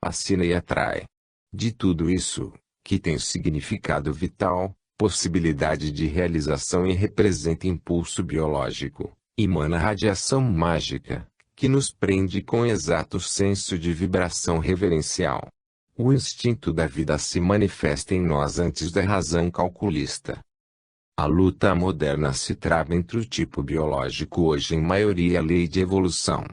fascina e atrai. De tudo isso, que tem significado vital, possibilidade de realização e representa impulso biológico, emana radiação mágica, que nos prende com exato senso de vibração reverencial. O instinto da vida se manifesta em nós antes da razão calculista. A luta moderna se trava entre o tipo biológico, hoje em maioria, e a lei de evolução.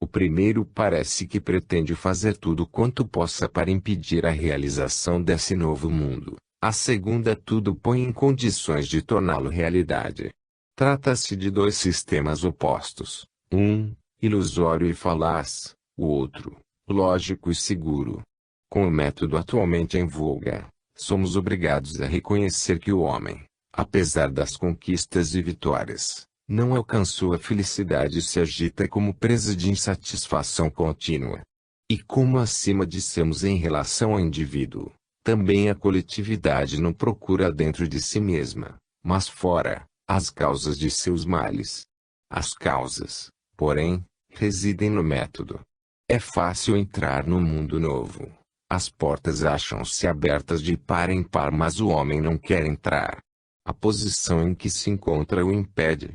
O primeiro parece que pretende fazer tudo quanto possa para impedir a realização desse novo mundo. A segunda tudo põe em condições de torná-lo realidade. Trata-se de dois sistemas opostos. Um, ilusório e falaz. O outro, lógico e seguro. Com o método atualmente em voga, somos obrigados a reconhecer que o homem, apesar das conquistas e vitórias, não alcançou a felicidade e se agita como presa de insatisfação contínua. E como acima dissemos em relação ao indivíduo, também a coletividade não procura dentro de si mesma, mas fora, as causas de seus males. As causas, porém, residem no método. É fácil entrar no mundo novo. As portas acham-se abertas de par em par, mas o homem não quer entrar. A posição em que se encontra o impede.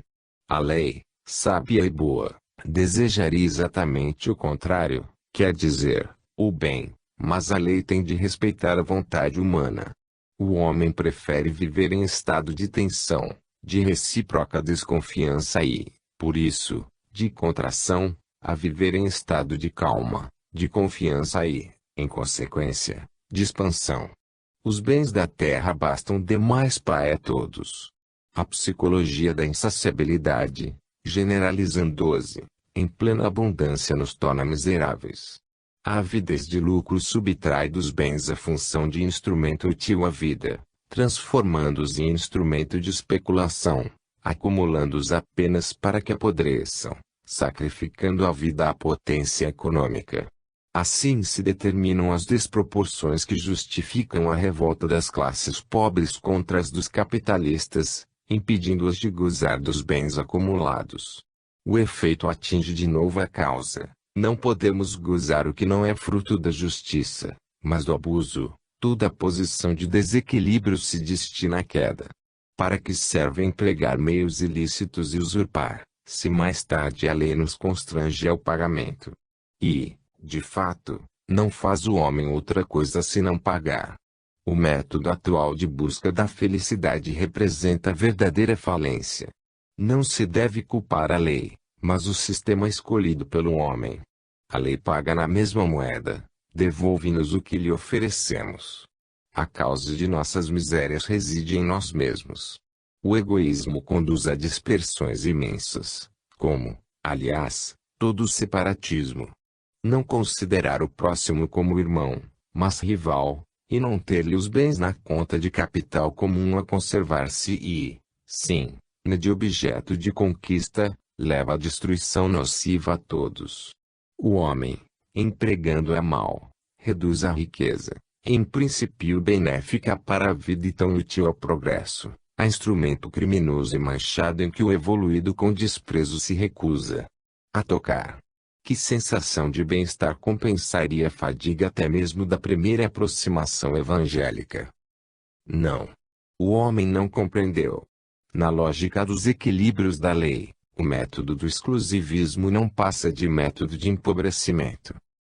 A lei, sábia e boa, desejaria exatamente o contrário, quer dizer, o bem, mas a lei tem de respeitar a vontade humana. O homem prefere viver em estado de tensão, de recíproca desconfiança e, por isso, de contração, a viver em estado de calma, de confiança e, em consequência, de expansão. Os bens da terra bastam demais para todos. A psicologia da insaciabilidade, generalizando-se, em plena abundância nos torna miseráveis. A avidez de lucro subtrai dos bens a função de instrumento útil à vida, transformando-os em instrumento de especulação, acumulando-os apenas para que apodreçam, sacrificando a vida à potência econômica. Assim se determinam as desproporções que justificam a revolta das classes pobres contra as dos capitalistas, impedindo-as de gozar dos bens acumulados. O efeito atinge de novo a causa. Não podemos gozar o que não é fruto da justiça, mas do abuso. Toda posição de desequilíbrio se destina à queda. Para que serve empregar meios ilícitos e usurpar, se mais tarde a lei nos constrange ao pagamento? E, de fato, não faz o homem outra coisa senão pagar. O método atual de busca da felicidade representa a verdadeira falência. Não se deve culpar a lei, mas o sistema escolhido pelo homem. A lei paga na mesma moeda, devolve-nos o que lhe oferecemos. A causa de nossas misérias reside em nós mesmos. O egoísmo conduz a dispersões imensas, como, aliás, todo o separatismo. Não considerar o próximo como irmão, mas rival, e não ter-lhe os bens na conta de capital comum a conservar-se e, sim, de objeto de conquista, leva à destruição nociva a todos. O homem, empregando-a mal, reduz a riqueza, em princípio benéfica para a vida e tão útil ao progresso, a instrumento criminoso e manchado em que o evoluído com desprezo se recusa a tocar. Que sensação de bem-estar compensaria a fadiga até mesmo da primeira aproximação evangélica? Não. O homem não compreendeu. Na lógica dos equilíbrios da lei, o método do exclusivismo não passa de método de empobrecimento.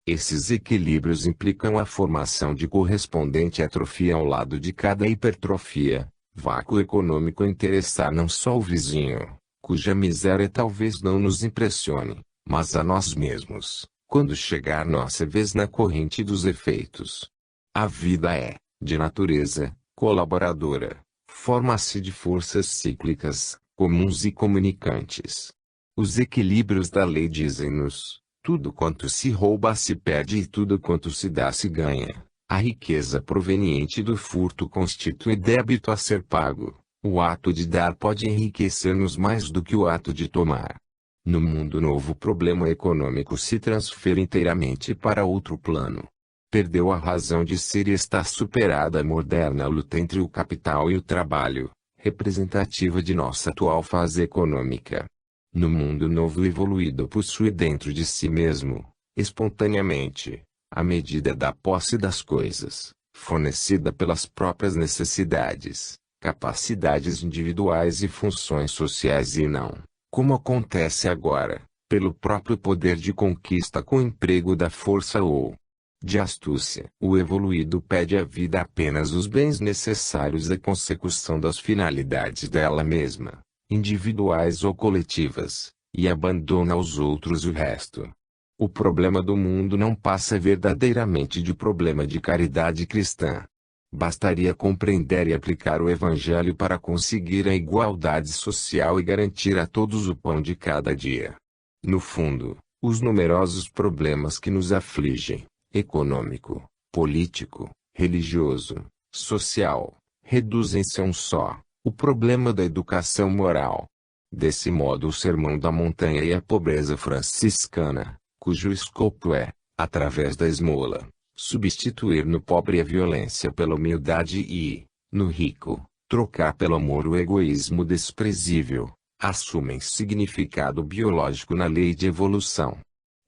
Esses equilíbrios implicam a formação de correspondente atrofia ao lado de cada hipertrofia, vácuo econômico a interessar não só o vizinho, cuja miséria talvez não nos impressione, mas a nós mesmos, quando chegar nossa vez na corrente dos efeitos. A vida é, de natureza, colaboradora, forma-se de forças cíclicas, comuns e comunicantes. Os equilíbrios da lei dizem-nos: tudo quanto se rouba se perde e tudo quanto se dá se ganha. A riqueza proveniente do furto constitui débito a ser pago. O ato de dar pode enriquecer-nos mais do que o ato de tomar. No mundo novo, o problema econômico se transfere inteiramente para outro plano. Perdeu a razão de ser e está superada a moderna luta entre o capital e o trabalho, representativa de nossa atual fase econômica. No mundo novo, o evoluído possui dentro de si mesmo, espontaneamente, à medida da posse das coisas, fornecida pelas próprias necessidades, capacidades individuais e funções sociais e não, como acontece agora, pelo próprio poder de conquista com o emprego da força ou de astúcia. O evoluído pede à vida apenas os bens necessários à consecução das finalidades dela mesma, individuais ou coletivas, e abandona aos outros o resto. O problema do mundo não passa verdadeiramente de problema de caridade cristã. Bastaria compreender e aplicar o Evangelho para conseguir a igualdade social e garantir a todos o pão de cada dia. No fundo, os numerosos problemas que nos afligem, econômico, político, religioso, social, reduzem-se a um só, o problema da educação moral. Desse modo o Sermão da Montanha e a pobreza franciscana, cujo escopo é, através da esmola, substituir no pobre a violência pela humildade e, no rico, trocar pelo amor o egoísmo desprezível, assumem significado biológico na lei de evolução.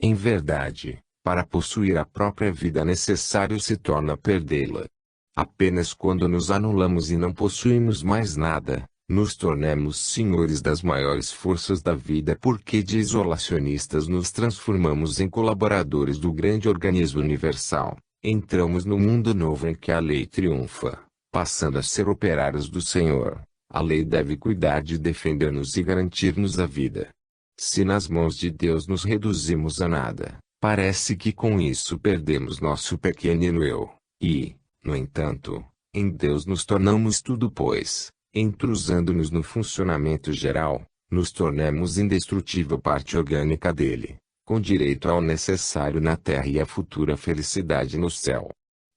Em verdade, para possuir a própria vida necessário se torna perdê-la. Apenas quando nos anulamos e não possuímos mais nada, nos tornamos senhores das maiores forças da vida, porque de isolacionistas nos transformamos em colaboradores do grande organismo universal. Entramos no mundo novo em que a lei triunfa, passando a ser operários do Senhor. A lei deve cuidar de defender-nos e garantir-nos a vida. Se nas mãos de Deus nos reduzimos a nada, parece que com isso perdemos nosso pequenino eu, e, no entanto, em Deus nos tornamos tudo, pois, entrusando-nos no funcionamento geral, nos tornamos indestrutível parte orgânica dele, com direito ao necessário na terra e à futura felicidade no céu.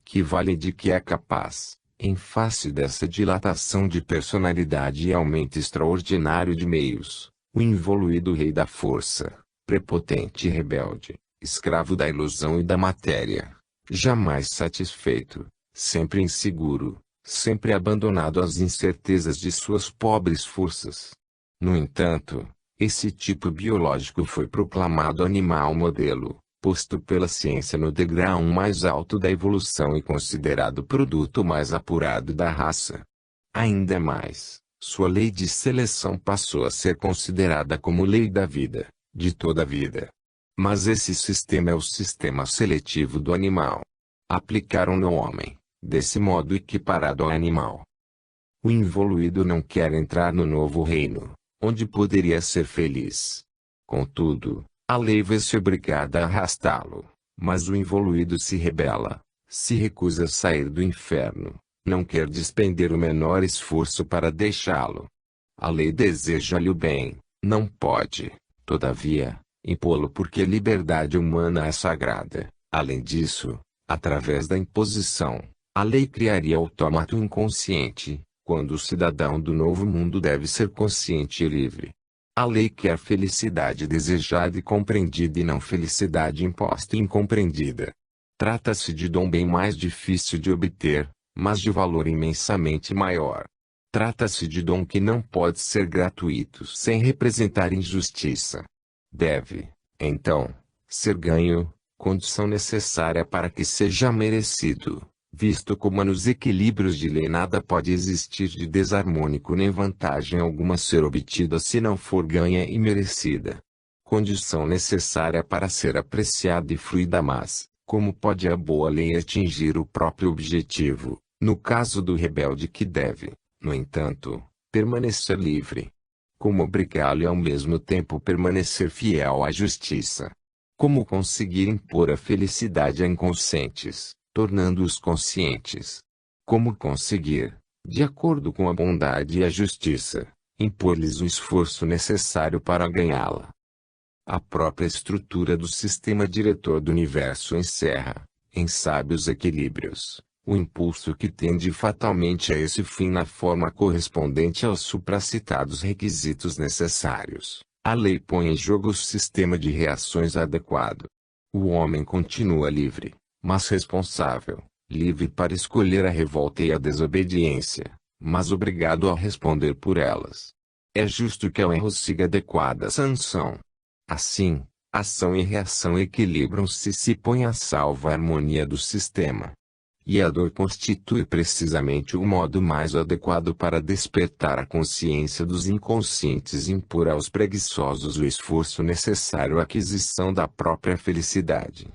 Que vale de que é capaz, em face dessa dilatação de personalidade e aumento extraordinário de meios, o involuído rei da força, prepotente e rebelde, escravo da ilusão e da matéria, jamais satisfeito, sempre inseguro, sempre abandonado às incertezas de suas pobres forças. No entanto, esse tipo biológico foi proclamado animal modelo, posto pela ciência no degrau mais alto da evolução e considerado produto mais apurado da raça. Ainda mais, sua lei de seleção passou a ser considerada como lei da vida, de toda a vida. Mas esse sistema é o sistema seletivo do animal. Aplicaram no homem, desse modo equiparado ao animal. O involuído não quer entrar no novo reino, onde poderia ser feliz. Contudo, a lei vê-se obrigada a arrastá-lo, mas o involuído se rebela, se recusa a sair do inferno, não quer despender o menor esforço para deixá-lo. A lei deseja-lhe o bem, não pode, todavia, impô-lo porque a liberdade humana é sagrada. Além disso, através da imposição, a lei criaria autômato inconsciente, quando o cidadão do novo mundo deve ser consciente e livre. A lei quer felicidade desejada e compreendida e não felicidade imposta e incompreendida. Trata-se de dom bem mais difícil de obter, mas de valor imensamente maior. Trata-se de dom que não pode ser gratuito sem representar injustiça. Deve, então, ser ganho, condição necessária para que seja merecido, visto como nos equilíbrios de lei nada pode existir de desarmônico nem vantagem alguma ser obtida se não for ganha e merecida. Condição necessária para ser apreciada e fruída, mas, como pode a boa lei atingir o próprio objetivo, no caso do rebelde que deve, no entanto, permanecer livre? Como obrigá-lo e ao mesmo tempo permanecer fiel à justiça? Como conseguir impor a felicidade a inconscientes, tornando-os conscientes? Como conseguir, de acordo com a bondade e a justiça, impor-lhes o esforço necessário para ganhá-la? A própria estrutura do sistema diretor do universo encerra, em sábios equilíbrios, o impulso que tende fatalmente a esse fim na forma correspondente aos supracitados requisitos necessários. A lei põe em jogo o sistema de reações adequado. O homem continua livre, mas responsável, livre para escolher a revolta e a desobediência, mas obrigado a responder por elas. É justo que ao erro siga adequada sanção. Assim, Ação e reação equilibram-se e se põe a salvo a harmonia do sistema. E a dor constitui precisamente o modo mais adequado para despertar a consciência dos inconscientes e impor aos preguiçosos o esforço necessário à aquisição da própria felicidade.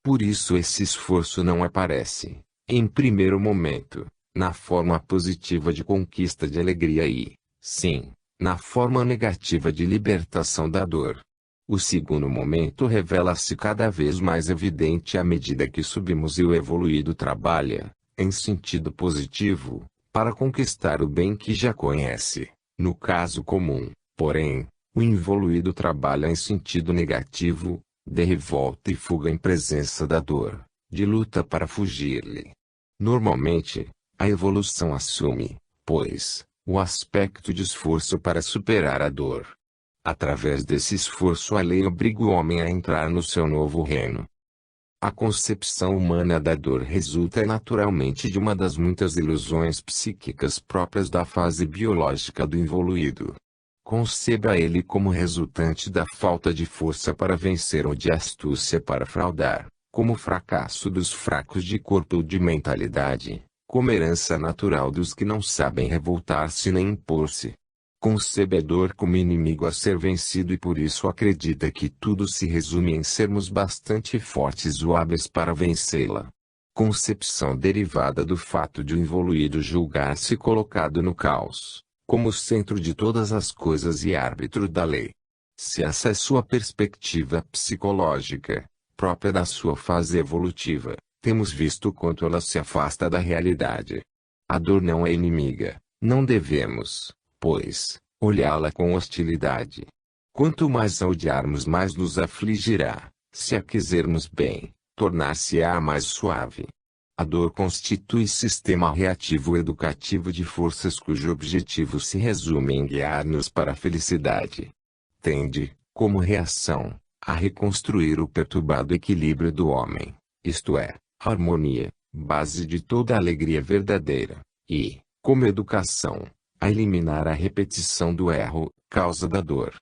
Por isso esse esforço não aparece, em primeiro momento, na forma positiva de conquista de alegria e, sim, na forma negativa de libertação da dor. O segundo momento revela-se cada vez mais evidente à medida que subimos e o evoluído trabalha, em sentido positivo, para conquistar o bem que já conhece. No caso comum, porém, o involuído trabalha em sentido negativo, de revolta e fuga em presença da dor, de luta para fugir-lhe. Normalmente, a evolução assume, pois, o aspecto de esforço para superar a dor. Através desse esforço a lei obriga o homem a entrar no seu novo reino. A concepção humana da dor resulta naturalmente de uma das muitas ilusões psíquicas próprias da fase biológica do involuído. Conceba ele como resultante da falta de força para vencer ou de astúcia para fraudar, como fracasso dos fracos de corpo ou de mentalidade, como herança natural dos que não sabem revoltar-se nem impor-se. Concebe a dor como inimigo a ser vencido e por isso acredita que tudo se resume em sermos bastante fortes ou hábeis para vencê-la. Concepção derivada do fato de o involuído julgar-se colocado no caos, como centro de todas as coisas e árbitro da lei. Se essa é sua perspectiva psicológica, própria da sua fase evolutiva, temos visto quanto ela se afasta da realidade. A dor não é inimiga, não devemos, pois, olhá-la com hostilidade. Quanto mais a odiarmos, mais nos afligirá. Se a quisermos bem, tornar-se-á mais suave. A dor constitui sistema reativo educativo de forças cujo objetivo se resume em guiar-nos para a felicidade. Tende, como reação, a reconstruir o perturbado equilíbrio do homem, isto é, a harmonia, base de toda alegria verdadeira, e, como educação, a eliminar a repetição do erro, causa da dor.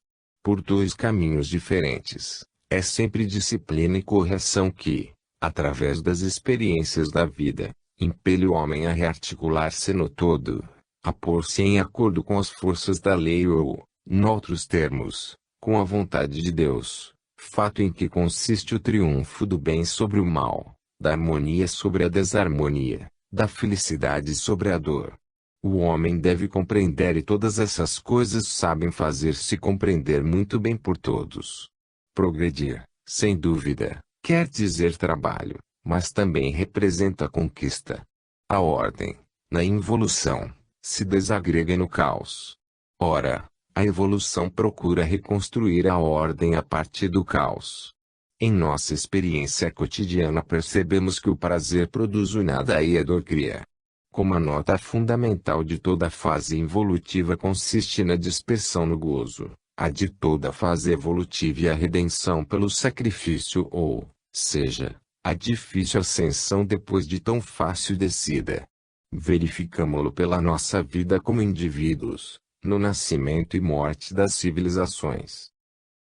Por dois caminhos diferentes, é sempre disciplina e correção que, através das experiências da vida, impele o homem a rearticular-se no todo, a pôr-se em acordo com as forças da lei ou, noutros termos, com a vontade de Deus, fato em que consiste o triunfo do bem sobre o mal, da harmonia sobre a desarmonia, da felicidade sobre a dor. O homem deve compreender e todas essas coisas sabem fazer-se compreender muito bem por todos. Progredir, sem dúvida, quer dizer trabalho, mas também representa conquista. A ordem, na involução, se desagrega no caos. Ora, a evolução procura reconstruir a ordem a partir do caos. Em nossa experiência cotidiana percebemos que o prazer produz o nada e a dor cria. Como a nota fundamental de toda fase involutiva consiste na dispersão no gozo, a de toda fase evolutiva e a redenção pelo sacrifício ou, seja, a difícil ascensão depois de tão fácil descida. Verificamo-lo pela nossa vida como indivíduos, no nascimento e morte das civilizações.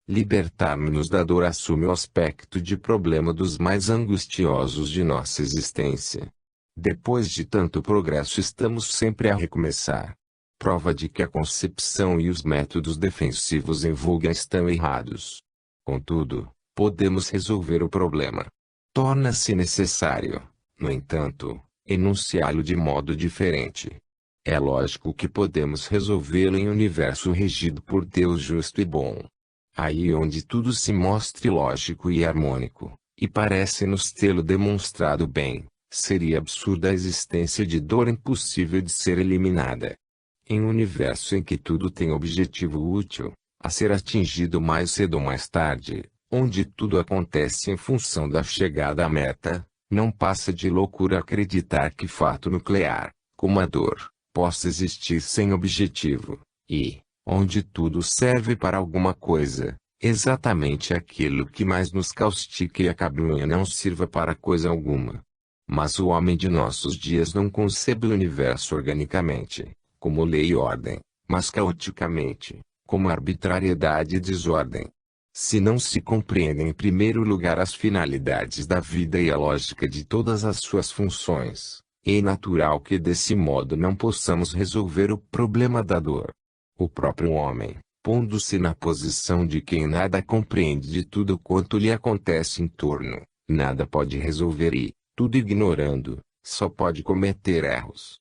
Libertar-nos da dor assume o aspecto de problema dos mais angustiosos de nossa existência. Depois de tanto progresso estamos sempre a recomeçar. Prova de que a concepção e os métodos defensivos em voga estão errados. Contudo, podemos resolver o problema. Torna-se necessário, no entanto, enunciá-lo de modo diferente. É lógico que podemos resolvê-lo em um universo regido por Deus justo e bom. Aí onde tudo se mostre lógico e harmônico, e parece-nos tê-lo demonstrado bem, seria absurda a existência de dor impossível de ser eliminada. Em um universo em que tudo tem objetivo útil, a ser atingido mais cedo ou mais tarde, onde tudo acontece em função da chegada à meta, não passa de loucura acreditar que fato nuclear, como a dor, possa existir sem objetivo, e, onde tudo serve para alguma coisa, exatamente aquilo que mais nos caustica e acabunha não sirva para coisa alguma. Mas o homem de nossos dias não concebe o universo organicamente, como lei e ordem, mas caoticamente, como arbitrariedade e desordem. Se não se compreendem em primeiro lugar as finalidades da vida e a lógica de todas as suas funções, é natural que desse modo não possamos resolver o problema da dor. O próprio homem, pondo-se na posição de quem nada compreende de tudo quanto lhe acontece em torno, nada pode resolver e, tudo ignorando, só pode cometer erros.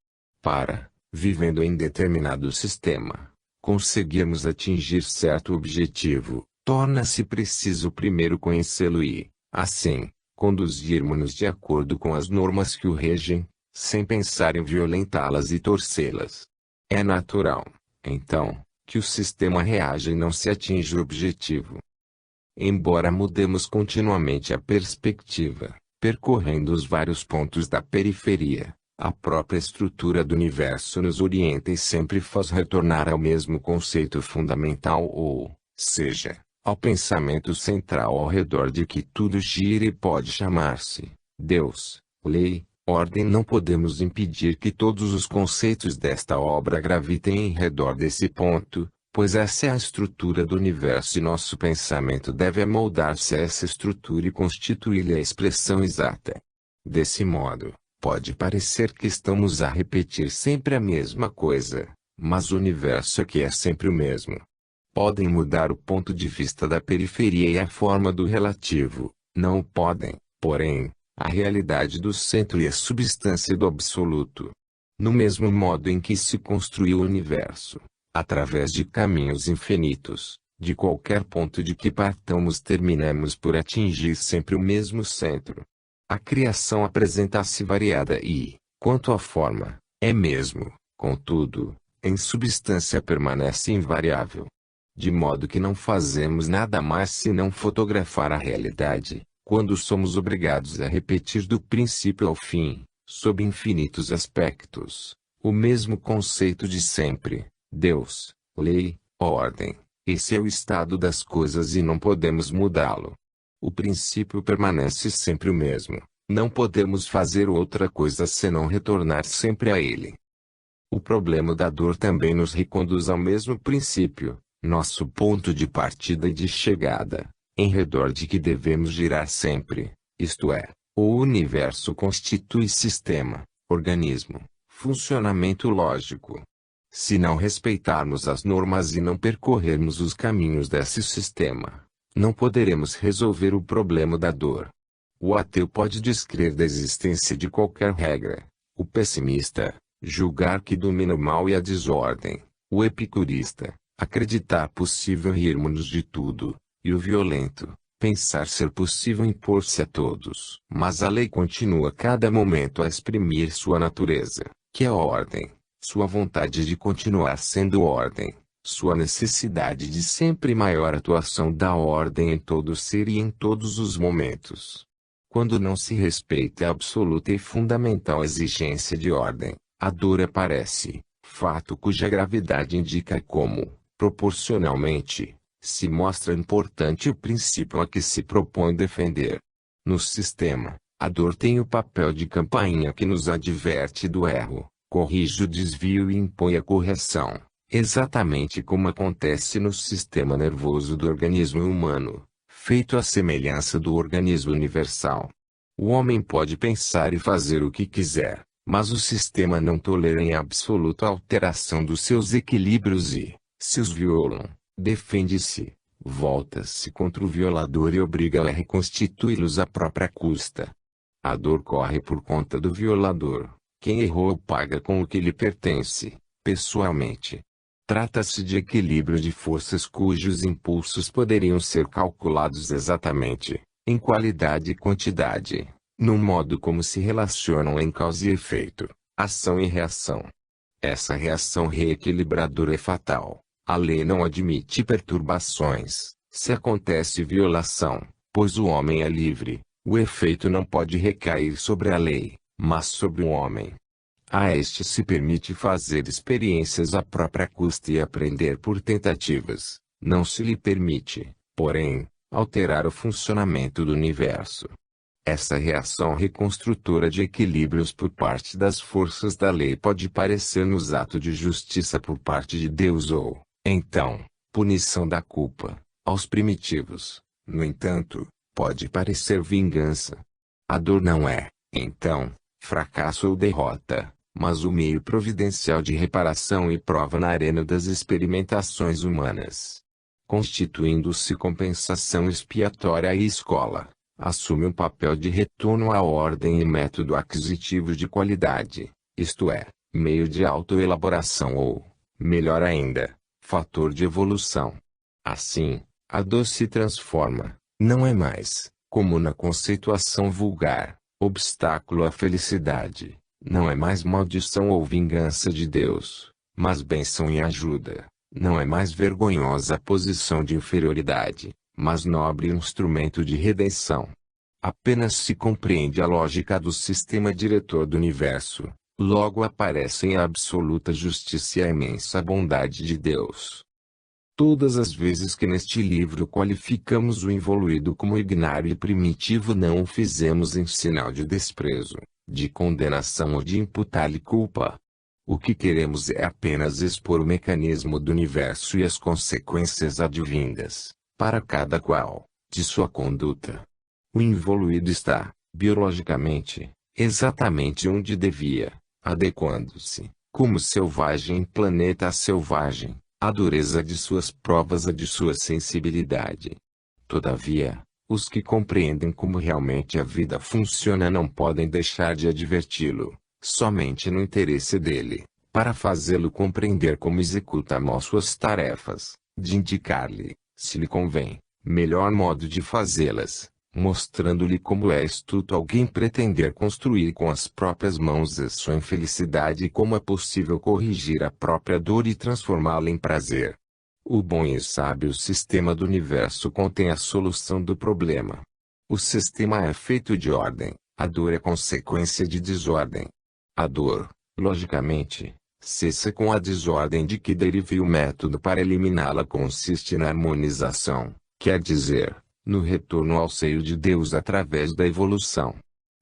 Vivendo em determinado sistema, conseguirmos atingir certo objetivo, torna-se preciso primeiro conhecê-lo e, assim, conduzirmos-nos de acordo com as normas que o regem, sem pensar em violentá-las e torcê-las. É natural, então, que o sistema reaja e não se atinja o objetivo. Embora mudemos continuamente a perspectiva, percorrendo os vários pontos da periferia, a própria estrutura do universo nos orienta e sempre faz retornar ao mesmo conceito fundamental ou, seja, ao pensamento central ao redor de que tudo gira e pode chamar-se Deus, lei, ordem. Não podemos impedir que todos os conceitos desta obra gravitem em redor desse ponto, pois essa é a estrutura do universo e nosso pensamento deve amoldar-se a essa estrutura e constituir-lhe a expressão exata. Desse modo, pode parecer que estamos a repetir sempre a mesma coisa, mas o universo aqui é sempre o mesmo. Podem mudar o ponto de vista da periferia e a forma do relativo, não podem, porém, a realidade do centro e a substância do absoluto. No mesmo modo em que se construiu o universo, através de caminhos infinitos, de qualquer ponto de que partamos terminamos por atingir sempre o mesmo centro. A criação apresenta-se variada e, quanto à forma, é mesmo, contudo, em substância permanece invariável. De modo que não fazemos nada mais senão fotografar a realidade, quando somos obrigados a repetir do princípio ao fim, sob infinitos aspectos, o mesmo conceito de sempre: Deus, lei, ordem. Esse é o estado das coisas e não podemos mudá-lo. O princípio permanece sempre o mesmo, não podemos fazer outra coisa senão retornar sempre a ele. O problema da dor também nos reconduz ao mesmo princípio, nosso ponto de partida e de chegada, em redor de que devemos girar sempre, isto é, o universo constitui sistema, organismo, funcionamento lógico. Se não respeitarmos as normas e não percorrermos os caminhos desse sistema, não poderemos resolver o problema da dor. O ateu pode descrer da existência de qualquer regra, o pessimista, julgar que domina o mal e a desordem, o epicurista, acreditar possível rirmos de tudo, e o violento, pensar ser possível impor-se a todos. Mas a lei continua a cada momento a exprimir sua natureza, que é a ordem, sua vontade de continuar sendo ordem, sua necessidade de sempre maior atuação da ordem em todo ser e em todos os momentos. Quando não se respeita a absoluta e fundamental exigência de ordem, a dor aparece, fato cuja gravidade indica como, proporcionalmente, se mostra importante o princípio a que se propõe defender. No sistema, a dor tem o papel de campainha que nos adverte do erro, corrige o desvio e impõe a correção, exatamente como acontece no sistema nervoso do organismo humano, feito à semelhança do organismo universal. O homem pode pensar e fazer o que quiser, mas o sistema não tolera em absoluto a alteração dos seus equilíbrios e, se os violam, defende-se, volta-se contra o violador e obriga-o a reconstituí-los à própria custa. A dor corre por conta do violador. Quem errou paga com o que lhe pertence, pessoalmente. Trata-se de equilíbrio de forças cujos impulsos poderiam ser calculados exatamente, em qualidade e quantidade, no modo como se relacionam em causa e efeito, ação e reação. Essa reação reequilibradora é fatal. A lei não admite perturbações, se acontece violação, pois o homem é livre, o efeito não pode recair sobre a lei, mas sobre o homem. A este se permite fazer experiências à própria custa e aprender por tentativas, não se lhe permite, porém, alterar o funcionamento do universo. Essa reação reconstrutora de equilíbrios por parte das forças da lei pode parecer-nos ato de justiça por parte de Deus ou, então, punição da culpa, Aos primitivos, no entanto, pode parecer vingança. A dor não é, então, fracasso ou derrota, mas o meio providencial de reparação e prova na arena das experimentações humanas. Constituindo-se compensação expiatória e escola, assume um papel de retorno à ordem e método aquisitivo de qualidade, isto é, meio de autoelaboração ou, melhor ainda, fator de evolução. Assim, a dor se transforma, não é mais, como na conceituação vulgar, obstáculo à felicidade, não é mais maldição ou vingança de Deus, mas bênção e ajuda, não é mais vergonhosa posição de inferioridade, mas nobre instrumento de redenção. Apenas se compreende a lógica do sistema diretor do universo, logo aparecem a absoluta justiça e a imensa bondade de Deus. Todas as vezes que neste livro qualificamos o involuído como ignário e primitivo, não o fizemos em sinal de desprezo, de condenação ou de imputar-lhe culpa. O que queremos é apenas expor o mecanismo do universo e as consequências advindas, para cada qual, de sua conduta. O involuído está, biologicamente, exatamente onde devia, adequando-se, como selvagem em planeta selvagem, à dureza de suas provas, a de sua sensibilidade. Todavia, os que compreendem como realmente a vida funciona não podem deixar de adverti-lo, somente no interesse dele, para fazê-lo compreender como executa mal suas tarefas, de indicar-lhe, se lhe convém, melhor modo de fazê-las, mostrando-lhe como é astuto alguém pretender construir com as próprias mãos a sua infelicidade e como é possível corrigir a própria dor e transformá-la em prazer. O bom e sábio sistema do universo contém a solução do problema. O sistema é feito de ordem, a dor é consequência de desordem. A dor, logicamente, cessa com a desordem de que deriva e o método para eliminá-la consiste na harmonização, quer dizer, no retorno ao seio de Deus através da evolução.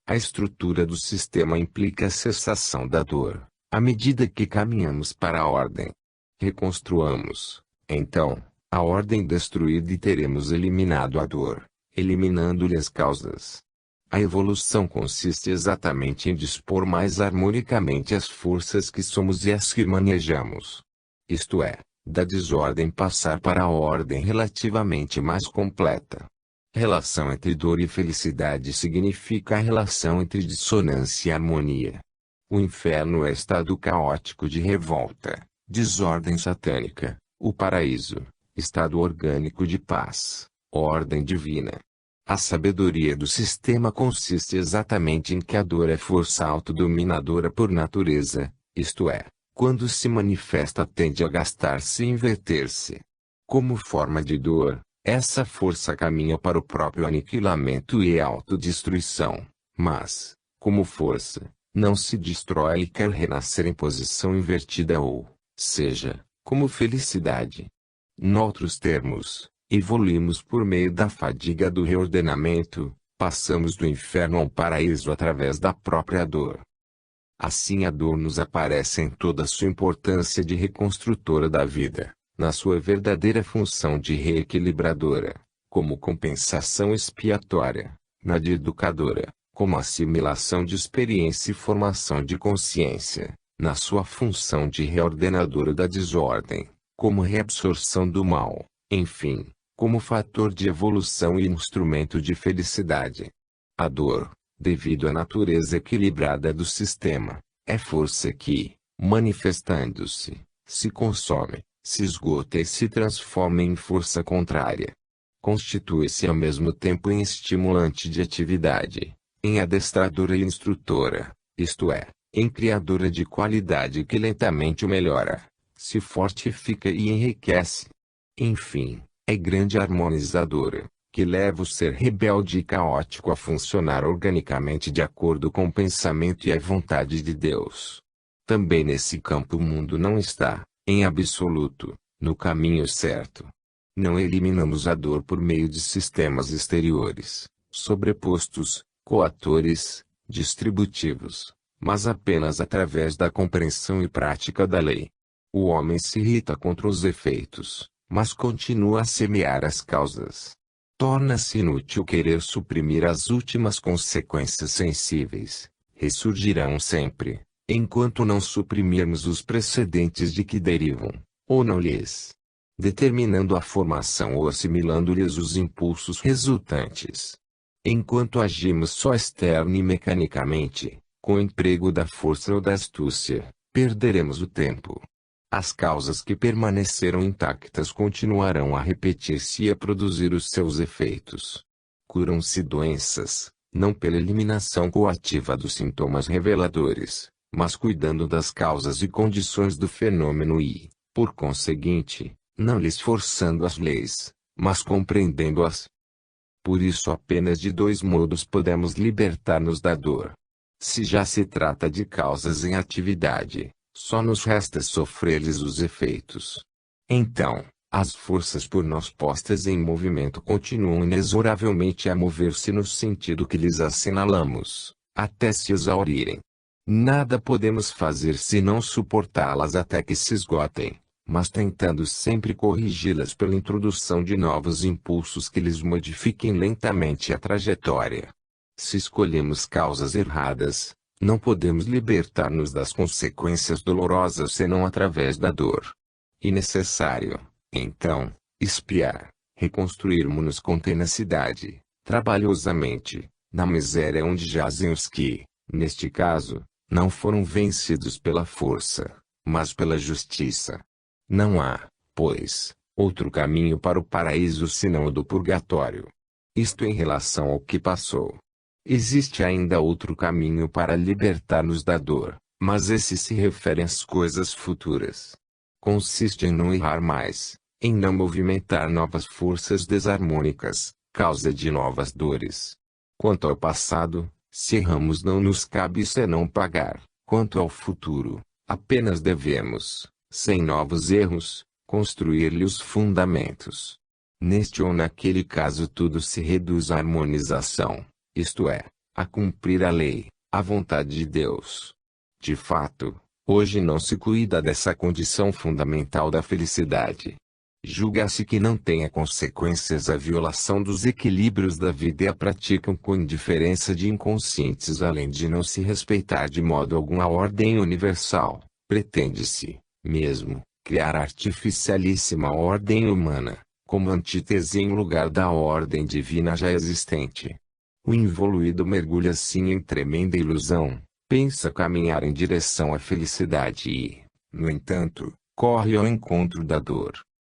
A estrutura do sistema implica a cessação da dor, à medida que caminhamos para a ordem. Reconstruamos, então, a ordem destruída e teremos eliminado a dor, eliminando-lhe as causas. A evolução consiste exatamente em dispor mais harmonicamente as forças que somos e as que manejamos. Isto é, da desordem passar para a ordem relativamente mais completa. Relação entre dor e felicidade significa a relação entre dissonância e harmonia. O inferno é estado caótico de revolta, desordem satânica. O paraíso, estado orgânico de paz, ordem divina. A sabedoria do sistema consiste exatamente em que a dor é força autodominadora por natureza, isto é, quando se manifesta tende a gastar-se e inverter-se. Como forma de dor, essa força caminha para o próprio aniquilamento e autodestruição, mas, como força, não se destrói e quer renascer em posição invertida ou, seja, como felicidade. Noutros termos, evoluímos por meio da fadiga do reordenamento, passamos do inferno ao paraíso através da própria dor. Assim a dor nos aparece em toda a sua importância de reconstrutora da vida, na sua verdadeira função de reequilibradora, como compensação expiatória, na de educadora, como assimilação de experiência e formação de consciência, na sua função de reordenadora da desordem, como reabsorção do mal, enfim, como fator de evolução e instrumento de felicidade. A dor, devido à natureza equilibrada do sistema, é força que, manifestando-se, se consome, se esgota e se transforma em força contrária. Constitui-se ao mesmo tempo em estimulante de atividade, em adestradora e instrutora, isto é, em criadora de qualidade que lentamente o melhora, se fortifica e enriquece. Enfim, é grande harmonizadora, que leva o ser rebelde e caótico a funcionar organicamente de acordo com o pensamento e a vontade de Deus. Também nesse campo o mundo não está, em absoluto, no caminho certo. Não eliminamos a dor por meio de sistemas exteriores, sobrepostos, coatores, distributivos, mas apenas através da compreensão e prática da lei. O homem se irrita contra os efeitos, mas continua a semear as causas. Torna-se inútil querer suprimir as últimas consequências sensíveis. Ressurgirão sempre, enquanto não suprimirmos os precedentes de que derivam, ou não lhes determinando a formação ou assimilando-lhes os impulsos resultantes. Enquanto agimos só externa e mecanicamente, com o emprego da força ou da astúcia, perderemos o tempo. As causas que permaneceram intactas continuarão a repetir-se e a produzir os seus efeitos. Curam-se doenças, não pela eliminação coativa dos sintomas reveladores, mas cuidando das causas e condições do fenômeno e, por conseguinte, não lhes forçando as leis, mas compreendendo-as. Por isso apenas de dois modos podemos libertar-nos da dor. Se já se trata de causas em atividade, só nos resta sofrer-lhes os efeitos. Então, as forças por nós postas em movimento continuam inexoravelmente a mover-se no sentido que lhes assinalamos, até se exaurirem. Nada podemos fazer senão suportá-las até que se esgotem, mas tentando sempre corrigi-las pela introdução de novos impulsos que lhes modifiquem lentamente a trajetória. Se escolhemos causas erradas, não podemos libertar-nos das consequências dolorosas senão através da dor. E necessário, então, espiar, reconstruirmos-nos com tenacidade, trabalhosamente, na miséria onde jazem os que, neste caso, não foram vencidos pela força, mas pela justiça. Não há, pois, outro caminho para o paraíso senão o do purgatório. Isto em relação ao que passou. Existe ainda outro caminho para libertar-nos da dor, mas esse se refere às coisas futuras. Consiste em não errar mais, em não movimentar novas forças desarmônicas, causa de novas dores. Quanto ao passado, se erramos não nos cabe senão pagar. Quanto ao futuro, apenas devemos, sem novos erros, construir-lhe os fundamentos. Neste ou naquele caso tudo se reduz à harmonização, isto é, a cumprir a lei, a vontade de Deus. De fato, hoje não se cuida dessa condição fundamental da felicidade. Julga-se que não tenha consequências a violação dos equilíbrios da vida e a praticam com indiferença de inconscientes além de não se respeitar de modo algum a ordem universal. Pretende-se, mesmo, criar artificialíssima ordem humana, como antítese em lugar da ordem divina já existente. O involuído mergulha assim em tremenda ilusão, pensa caminhar em direção à felicidade e, no entanto, corre ao encontro da dor.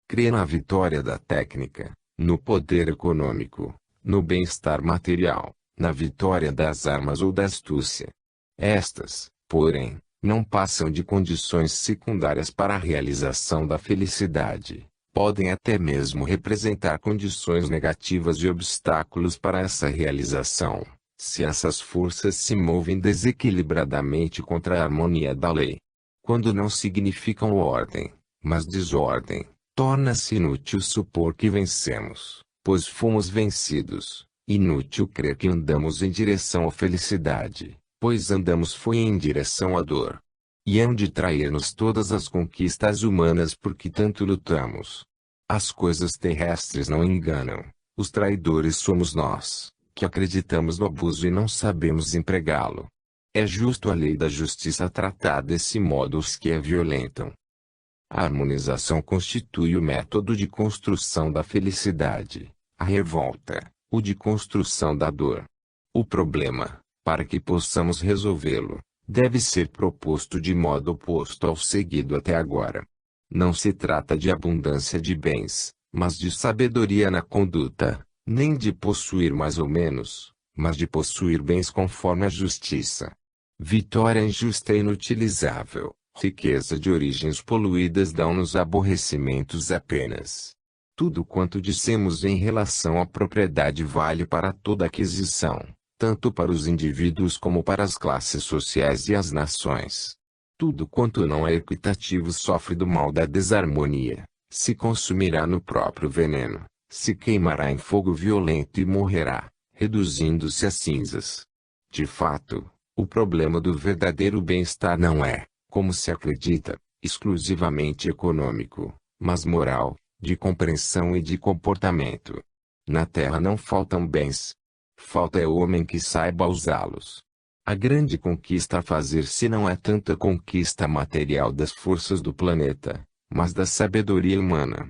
Crê na vitória da técnica, no poder econômico, no bem-estar material, na vitória das armas ou da astúcia. Estas, porém, não passam de condições secundárias para a realização da felicidade. Podem até mesmo representar condições negativas e obstáculos para essa realização, se essas forças se movem desequilibradamente contra a harmonia da lei. Quando não significam ordem, mas desordem, torna-se inútil supor que vencemos, pois fomos vencidos. Inútil crer que andamos em direção à felicidade, pois andamos foi em direção à dor. E hão de trair-nos todas as conquistas humanas por que tanto lutamos. As coisas terrestres não enganam, os traidores somos nós, que acreditamos no abuso e não sabemos empregá-lo. É justo a lei da justiça tratar desse modo os que a violentam. A harmonização constitui o método de construção da felicidade, a revolta, o de construção da dor. O problema, para que possamos resolvê-lo, deve ser proposto de modo oposto ao seguido até agora. Não se trata de abundância de bens, mas de sabedoria na conduta, nem de possuir mais ou menos, mas de possuir bens conforme a justiça. Vitória injusta e inutilizável, riqueza de origens poluídas dão-nos aborrecimentos apenas. Tudo quanto dissemos em relação à propriedade vale para toda aquisição, tanto para os indivíduos como para as classes sociais e as nações. Tudo quanto não é equitativo sofre do mal da desarmonia, se consumirá no próprio veneno, se queimará em fogo violento e morrerá, reduzindo-se a cinzas. De fato, o problema do verdadeiro bem-estar não é, como se acredita, exclusivamente econômico, mas moral, de compreensão e de comportamento. Na Terra não faltam bens. Falta é o homem que saiba usá-los. A grande conquista a fazer-se não é tanto a conquista material das forças do planeta, mas da sabedoria humana.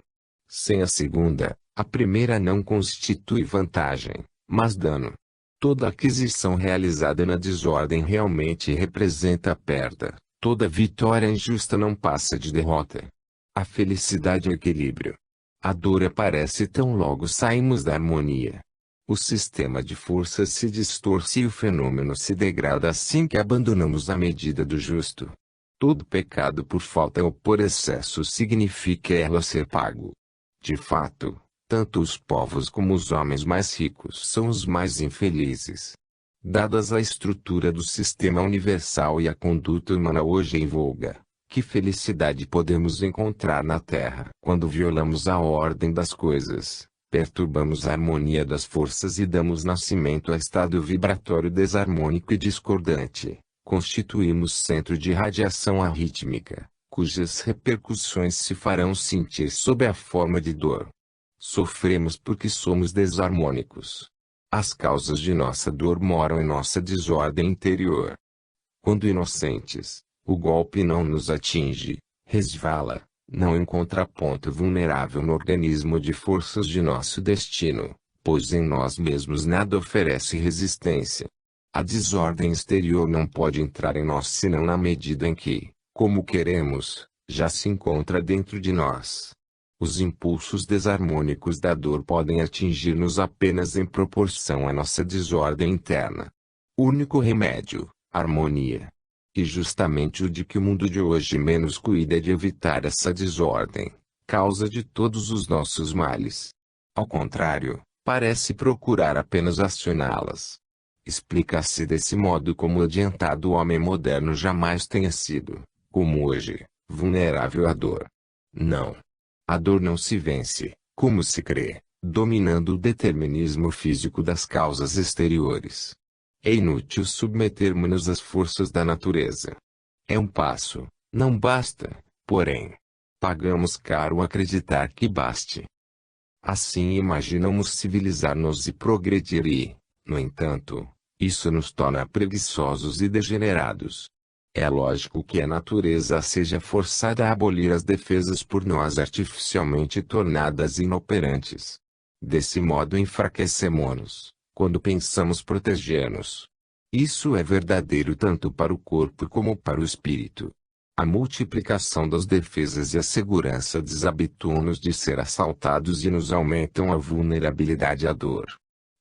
Sem a segunda, a primeira não constitui vantagem, mas dano. Toda aquisição realizada na desordem realmente representa perda. Toda vitória injusta não passa de derrota. A felicidade é equilíbrio. A dor aparece tão logo saímos da harmonia. O sistema de forças se distorce e o fenômeno se degrada assim que abandonamos a medida do justo. Todo pecado por falta ou por excesso significa ela ser pago. De fato, tanto os povos como os homens mais ricos são os mais infelizes. Dadas a estrutura do sistema universal e a conduta humana hoje em voga, que felicidade podemos encontrar na Terra quando violamos a ordem das coisas, perturbamos a harmonia das forças e damos nascimento a estado vibratório desarmônico e discordante, constituímos centro de radiação arrítmica, cujas repercussões se farão sentir sob a forma de dor. Sofremos porque somos desarmônicos. As causas de nossa dor moram em nossa desordem interior. Quando inocentes, o golpe não nos atinge, resvala, não encontra ponto vulnerável no organismo de forças de nosso destino, pois em nós mesmos nada oferece resistência. A desordem exterior não pode entrar em nós senão na medida em que, como queremos, já se encontra dentro de nós. Os impulsos desarmônicos da dor podem atingir-nos apenas em proporção à nossa desordem interna. Único remédio, harmonia. E justamente o de que o mundo de hoje menos cuida é de evitar essa desordem, causa de todos os nossos males. Ao contrário, parece procurar apenas acioná-las. Explica-se desse modo como o adiantado homem moderno jamais tenha sido, como hoje, vulnerável à dor. Não. A dor não se vence, como se crê, dominando o determinismo físico das causas exteriores. É inútil submetermos-nos às forças da natureza. É um passo, não basta, porém. Pagamos caro acreditar que baste. Assim imaginamos civilizar-nos e progredir e, no entanto, isso nos torna preguiçosos e degenerados. É lógico que a natureza seja forçada a abolir as defesas por nós artificialmente tornadas inoperantes. Desse modo enfraquecemos-nos, quando pensamos proteger-nos. Isso é verdadeiro tanto para o corpo como para o espírito. A multiplicação das defesas e a segurança desabituam-nos de ser assaltados e nos aumentam a vulnerabilidade à dor.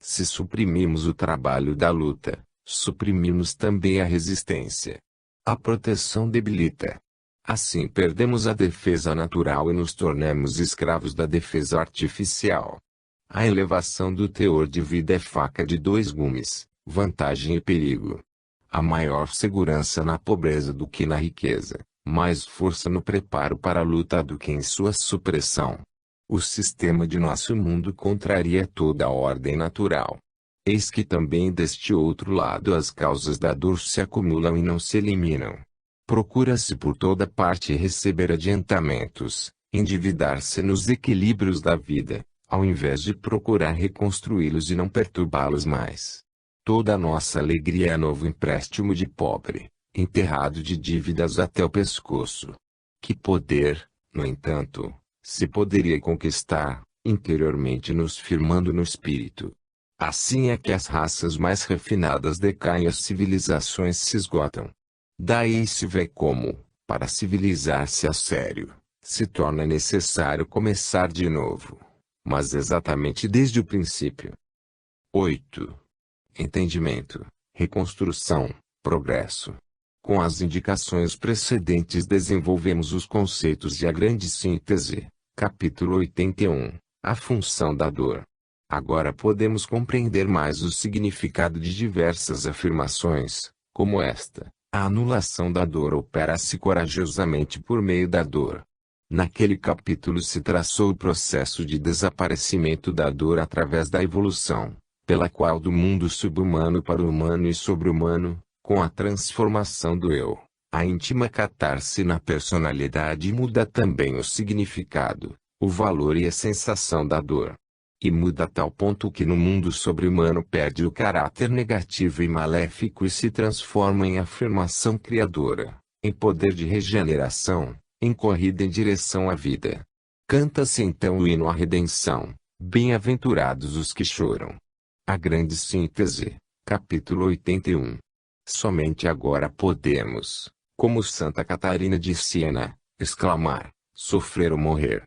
Se suprimimos o trabalho da luta, suprimimos também a resistência. A proteção debilita. Assim perdemos a defesa natural e nos tornamos escravos da defesa artificial. A elevação do teor de vida é faca de dois gumes, vantagem e perigo. Há maior segurança na pobreza do que na riqueza, mais força no preparo para a luta do que em sua supressão. O sistema de nosso mundo contraria toda a ordem natural. Eis que também deste outro lado as causas da dor se acumulam e não se eliminam. Procura-se por toda parte receber adiantamentos, endividar-se nos equilíbrios da vida, ao invés de procurar reconstruí-los e não perturbá-los mais. Toda a nossa alegria é novo empréstimo de pobre, enterrado de dívidas até o pescoço. Que poder, no entanto, se poderia conquistar, interiormente nos firmando no espírito. Assim é que as raças mais refinadas decaem e as civilizações se esgotam. Daí se vê como, para civilizar-se a sério, se torna necessário começar de novo, mas exatamente desde o princípio. 8. Entendimento, reconstrução, progresso. Com as indicações precedentes desenvolvemos os conceitos de a grande síntese, capítulo 81, a função da dor. Agora podemos compreender mais o significado de diversas afirmações, como esta: a anulação da dor opera-se corajosamente por meio da dor. Naquele capítulo se traçou o processo de desaparecimento da dor através da evolução, pela qual do mundo subhumano para o humano e sobre-humano, com a transformação do eu, a íntima catarse na personalidade muda também o significado. o valor e a sensação da dor. E muda a tal ponto que no mundo sobre-humano perde o caráter negativo e maléfico e se transforma em afirmação criadora, em poder de regeneração, em corrida em direção à vida. Canta-se então o hino à redenção, bem-aventurados os que choram. A grande síntese, capítulo 81. Somente agora podemos, como Santa Catarina de Siena, exclamar, sofrer ou morrer.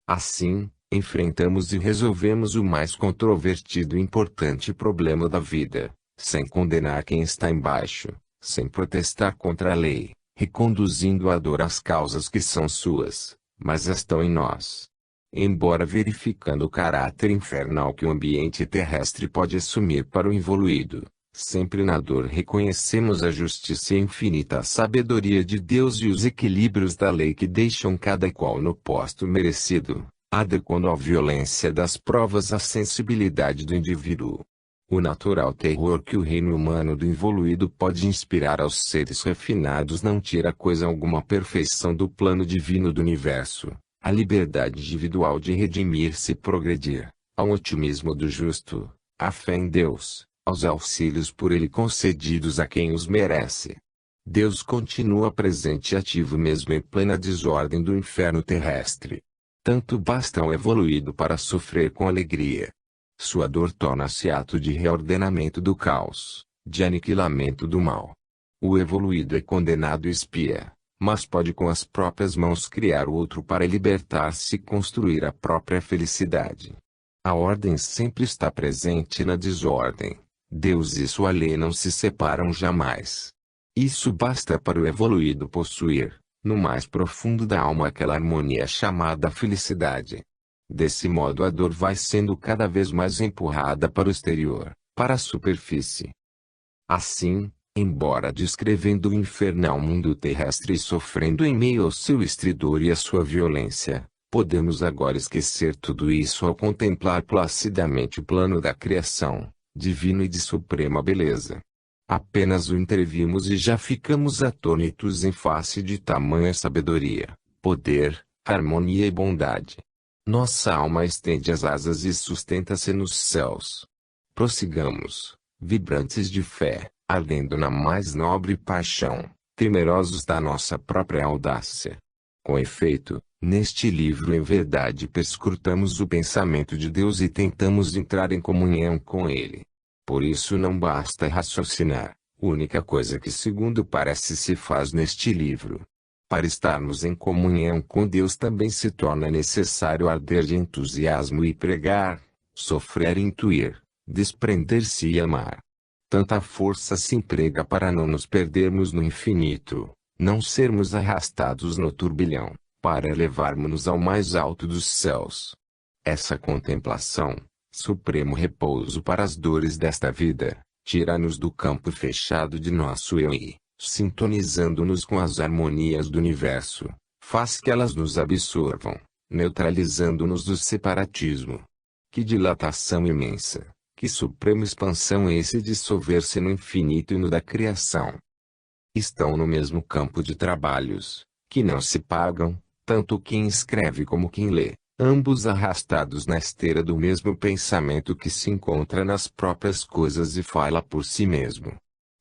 Assim, enfrentamos e resolvemos o mais controvertido e importante problema da vida, sem condenar quem está embaixo, sem protestar contra a lei, reconduzindo a dor às causas que são suas, mas estão em nós. Embora verificando o caráter infernal que o ambiente terrestre pode assumir para o involuído, sempre na dor reconhecemos a justiça e a infinita sabedoria de Deus e os equilíbrios da lei que deixam cada qual no posto merecido, adequando à violência das provas à sensibilidade do indivíduo. O natural terror que o reino humano do involuído pode inspirar aos seres refinados não tira coisa alguma a perfeição do plano divino do universo, a liberdade individual de redimir-se e progredir, ao otimismo do justo, à fé em Deus, aos auxílios por ele concedidos a quem os merece. Deus continua presente e ativo mesmo em plena desordem do inferno terrestre. Tanto basta ao evoluído para sofrer com alegria. Sua dor torna-se ato de reordenamento do caos, de aniquilamento do mal. O evoluído é condenado espia, mas pode com as próprias mãos criar outro para libertar-se e construir a própria felicidade. A ordem sempre está presente na desordem. Deus e sua lei não se separam jamais. Isso basta para o evoluído possuir, no mais profundo da alma, aquela harmonia chamada felicidade. Desse modo a dor vai sendo cada vez mais empurrada para o exterior, para a superfície. Assim, embora descrevendo o infernal mundo terrestre e sofrendo em meio ao seu estridor e à sua violência, podemos agora esquecer tudo isso ao contemplar placidamente o plano da criação, divino e de suprema beleza. Apenas o entrevimos e já ficamos atônitos em face de tamanha sabedoria, poder, harmonia e bondade. Nossa alma estende as asas e sustenta-se nos céus. Prossigamos, vibrantes de fé, ardendo na mais nobre paixão, temerosos da nossa própria audácia. Com efeito, neste livro em verdade perscrutamos o pensamento de Deus e tentamos entrar em comunhão com Ele. Por isso não basta raciocinar, única coisa que segundo parece se faz neste livro. Para estarmos em comunhão com Deus também se torna necessário arder de entusiasmo e pregar, sofrer e intuir, desprender-se e amar. Tanta força se emprega para não nos perdermos no infinito, não sermos arrastados no turbilhão, para elevarmos-nos ao mais alto dos céus. Essa contemplação, supremo repouso para as dores desta vida, tira-nos do campo fechado de nosso eu e, sintonizando-nos com as harmonias do universo, faz que elas nos absorvam, neutralizando-nos do separatismo. Que dilatação imensa, que suprema expansão é esse dissolver-se no infinito e no da criação. Estão no mesmo campo de trabalhos, que não se pagam, tanto quem escreve como quem lê, ambos arrastados na esteira do mesmo pensamento que se encontra nas próprias coisas e fala por si mesmo.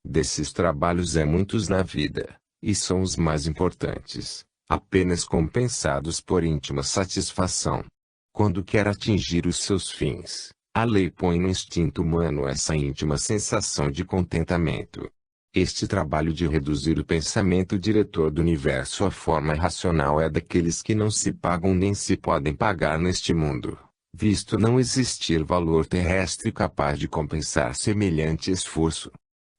Desses trabalhos há muitos na vida, e são os mais importantes, apenas compensados por íntima satisfação. Quando quer atingir os seus fins, a lei põe no instinto humano essa íntima sensação de contentamento. Este trabalho de reduzir o pensamento diretor do universo à forma racional é daqueles que não se pagam nem se podem pagar neste mundo, visto não existir valor terrestre capaz de compensar semelhante esforço.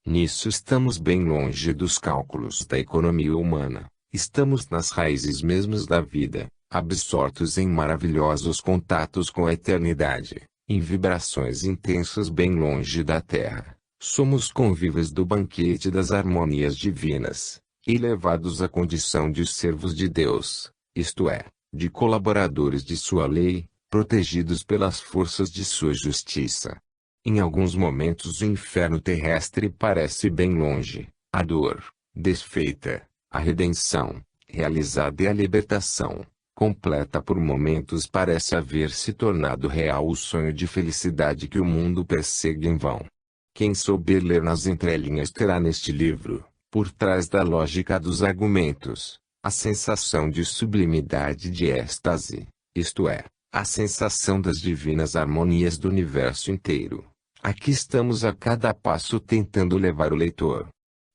Nisso estamos bem longe dos cálculos da economia humana, estamos nas raízes mesmas da vida, absortos em maravilhosos contatos com a eternidade, em vibrações intensas bem longe da terra. Somos convívios do banquete das harmonias divinas, elevados à condição de servos de Deus, isto é, de colaboradores de sua lei, protegidos pelas forças de sua justiça. Em alguns momentos o inferno terrestre parece bem longe, a dor, desfeita, a redenção, realizada e a libertação, completa por momentos parece haver se tornado real o sonho de felicidade que o mundo persegue em vão. Quem souber ler nas entrelinhas terá neste livro, por trás da lógica dos argumentos, a sensação de sublimidade de êxtase, isto é, a sensação das divinas harmonias do universo inteiro. Aqui estamos a cada passo tentando levar o leitor.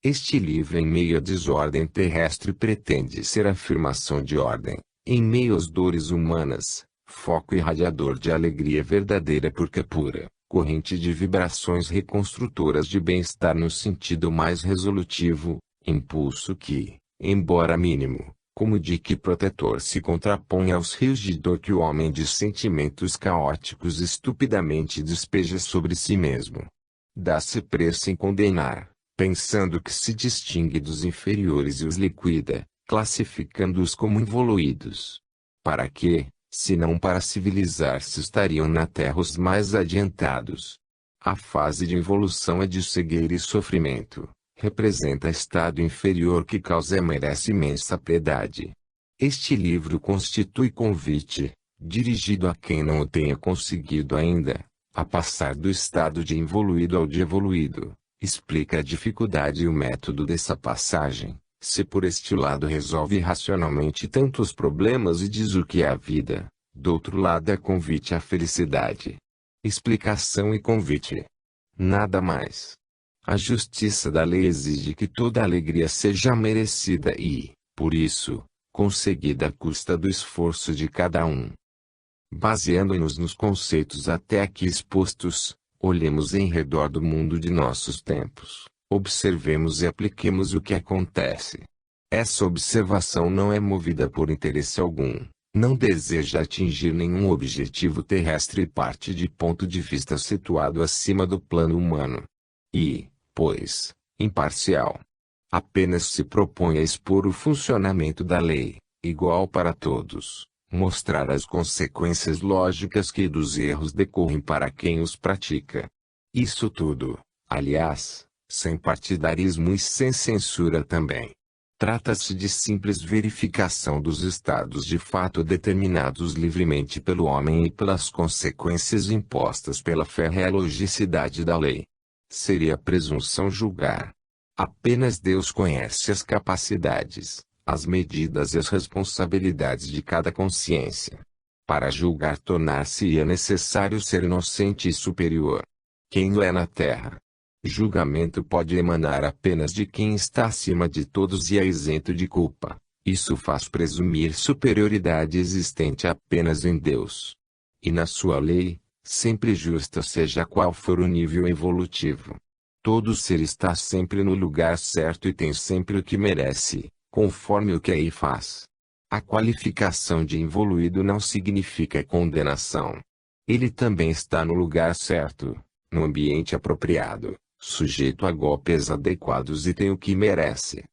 Este livro em meio à desordem terrestre pretende ser afirmação de ordem, em meio às dores humanas, foco irradiador de alegria verdadeira porque pura, corrente de vibrações reconstrutoras de bem-estar no sentido mais resolutivo, impulso que, embora mínimo, como dique protetor se contrapõe aos rios de dor que o homem de sentimentos caóticos estupidamente despeja sobre si mesmo. Dá-se pressa em condenar, pensando que se distingue dos inferiores e os liquida, classificando-os como evoluídos. Para quê, se não para civilizar-se estariam na Terra os mais adiantados? A fase de evolução é de cegueira e sofrimento. Representa estado inferior que causa e merece imensa piedade. Este livro constitui convite, dirigido a quem não o tenha conseguido ainda, a passar do estado de involuído ao de evoluído. Explica a dificuldade e o método dessa passagem, se por este lado resolve racionalmente tantos problemas e diz o que é a vida, do outro lado é convite à felicidade. Explicação e convite. Nada mais. A justiça da lei exige que toda alegria seja merecida e, por isso, conseguida à custa do esforço de cada um. Baseando-nos nos conceitos até aqui expostos, olhemos em redor do mundo de nossos tempos, observemos e apliquemos o que acontece. Essa observação não é movida por interesse algum, não deseja atingir nenhum objetivo terrestre e parte de ponto de vista situado acima do plano humano. E, pois, imparcial. Apenas se propõe a expor o funcionamento da lei, igual para todos, mostrar as consequências lógicas que dos erros decorrem para quem os pratica. Isso tudo, aliás, sem partidarismo e sem censura também. Trata-se de simples verificação dos estados de fato determinados livremente pelo homem e pelas consequências impostas pela férrea logicidade da lei. Seria presunção julgar. Apenas Deus conhece as capacidades, as medidas e as responsabilidades de cada consciência. Para julgar tornar-se-ia necessário ser inocente e superior. Quem o é na terra? Julgamento pode emanar apenas de quem está acima de todos e é isento de culpa. Isso faz presumir superioridade existente apenas em Deus. E na sua lei, sempre justa seja qual for o nível evolutivo. Todo ser está sempre no lugar certo e tem sempre o que merece, conforme o que aí faz. A qualificação de evoluído não significa condenação. Ele também está no lugar certo, no ambiente apropriado, sujeito a golpes adequados e tem o que merece.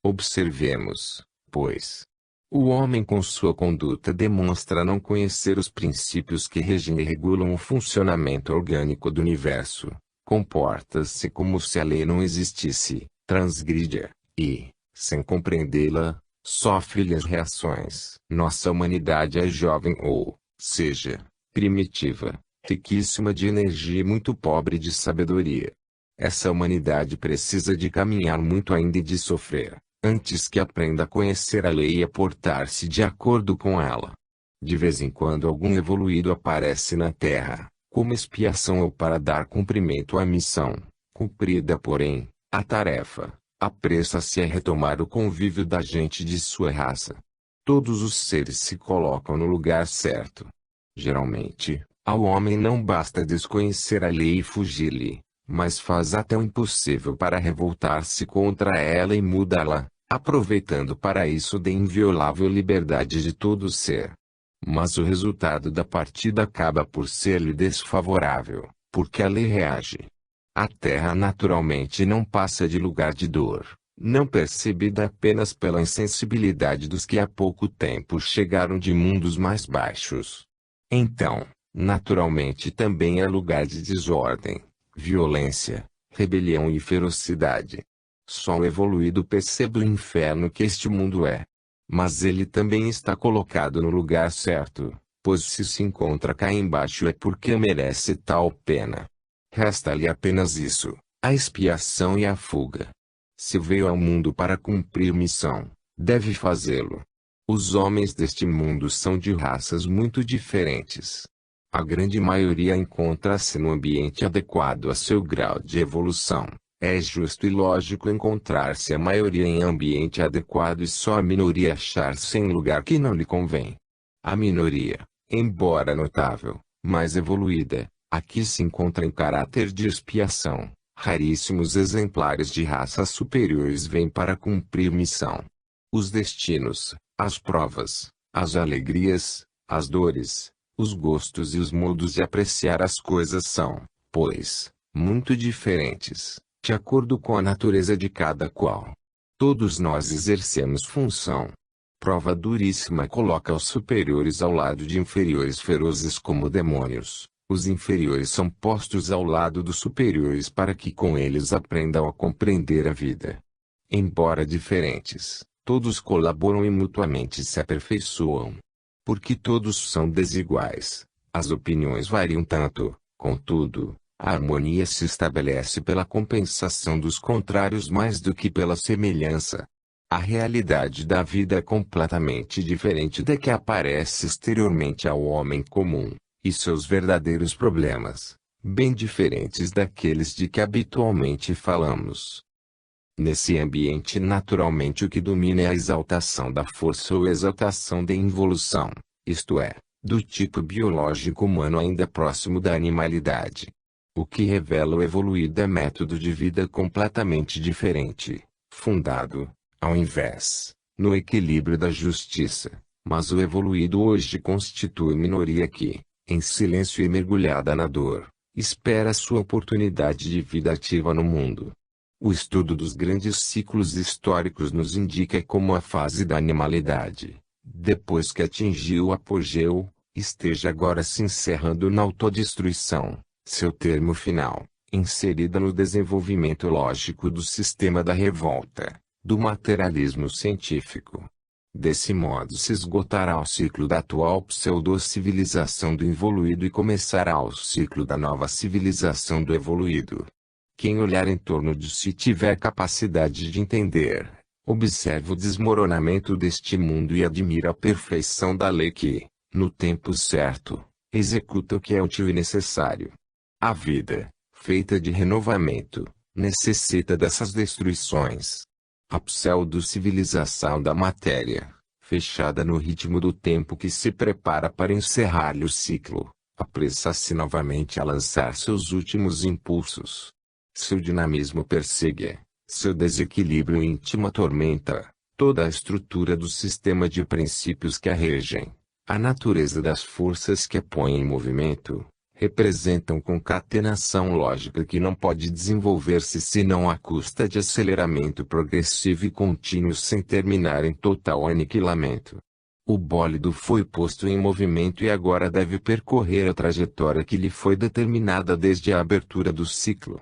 Observemos, pois. O homem com sua conduta demonstra não conhecer os princípios que regem e regulam o funcionamento orgânico do universo. Comporta-se como se a lei não existisse, transgride-a, e, sem compreendê-la, sofre-lhe as reações. Nossa humanidade é jovem ou, seja, primitiva, riquíssima de energia e muito pobre de sabedoria. Essa humanidade precisa de caminhar muito ainda e de sofrer, antes que aprenda a conhecer a lei e a portar-se de acordo com ela. De vez em quando algum evoluído aparece na Terra, como expiação ou para dar cumprimento à missão, cumprida porém, a tarefa, apressa-se a retomar o convívio da gente de sua raça. Todos os seres se colocam no lugar certo. Geralmente, ao homem não basta desconhecer a lei e fugir-lhe, mas faz até o impossível para revoltar-se contra ela e mudá-la, aproveitando para isso da inviolável liberdade de todo ser. Mas o resultado da partida acaba por ser-lhe desfavorável, porque a lei reage. A Terra naturalmente não passa de lugar de dor, não percebida apenas pela insensibilidade dos que há pouco tempo chegaram de mundos mais baixos. Então, naturalmente também é lugar de desordem, violência, rebelião e ferocidade. Só o evoluído percebe o inferno que este mundo é. Mas ele também está colocado no lugar certo, pois se encontra cá embaixo é porque merece tal pena. Resta-lhe apenas isso, a expiação e a fuga. Se veio ao mundo para cumprir missão, deve fazê-lo. Os homens deste mundo são de raças muito diferentes. A grande maioria encontra-se no ambiente adequado a seu grau de evolução. É justo e lógico encontrar-se a maioria em ambiente adequado e só a minoria achar-se em lugar que não lhe convém. A minoria, embora notável, mais evoluída, aqui se encontra em caráter de expiação. Raríssimos exemplares de raças superiores vêm para cumprir missão. Os destinos, as provas, as alegrias, as dores, os gostos e os modos de apreciar as coisas são, pois, muito diferentes, de acordo com a natureza de cada qual. Todos nós exercemos função. Prova duríssima coloca os superiores ao lado de inferiores ferozes como demônios. Os inferiores são postos ao lado dos superiores para que com eles aprendam a compreender a vida. Embora diferentes, todos colaboram e mutuamente se aperfeiçoam. Porque todos são desiguais, as opiniões variam tanto, contudo, a harmonia se estabelece pela compensação dos contrários mais do que pela semelhança. A realidade da vida é completamente diferente da que aparece exteriormente ao homem comum. E seus verdadeiros problemas, bem diferentes daqueles de que habitualmente falamos. Nesse ambiente naturalmente o que domina é a exaltação da força ou exaltação da involução, isto é, do tipo biológico humano ainda próximo da animalidade. O que revela o evoluído é método de vida completamente diferente, fundado, ao invés, no equilíbrio da justiça, mas o evoluído hoje constitui minoria que, em silêncio e mergulhada na dor, espera sua oportunidade de vida ativa no mundo. O estudo dos grandes ciclos históricos nos indica como a fase da animalidade, depois que atingiu o apogeu, esteja agora se encerrando na autodestruição, seu termo final, inserida no desenvolvimento lógico do sistema da revolta, do materialismo científico. Desse modo se esgotará o ciclo da atual pseudo-civilização do evoluído e começará o ciclo da nova civilização do evoluído. Quem olhar em torno de si tiver capacidade de entender, observa o desmoronamento deste mundo e admira a perfeição da lei que, no tempo certo, executa o que é útil e necessário. A vida, feita de renovamento, necessita dessas destruições. A pseudo-civilização da matéria, fechada no ritmo do tempo que se prepara para encerrar-lhe o ciclo, apressa-se novamente a lançar seus últimos impulsos. Seu dinamismo persegue, seu desequilíbrio íntimo atormenta, toda a estrutura do sistema de princípios que a regem, a natureza das forças que a põem em movimento, representam concatenação lógica que não pode desenvolver-se senão à custa de aceleramento progressivo e contínuo sem terminar em total aniquilamento. O bólido foi posto em movimento e agora deve percorrer a trajetória que lhe foi determinada desde a abertura do ciclo.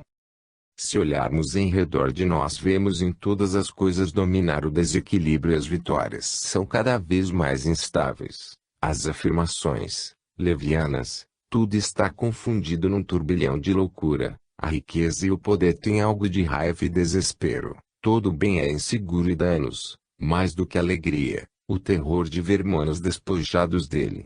Se olharmos em redor de nós vemos em todas as coisas dominar o desequilíbrio e as vitórias são cada vez mais instáveis. As afirmações, levianas, tudo está confundido num turbilhão de loucura, a riqueza e o poder têm algo de raiva e desespero, todo bem é inseguro e dá-nos, mais do que alegria, o terror de ver manos despojados dele.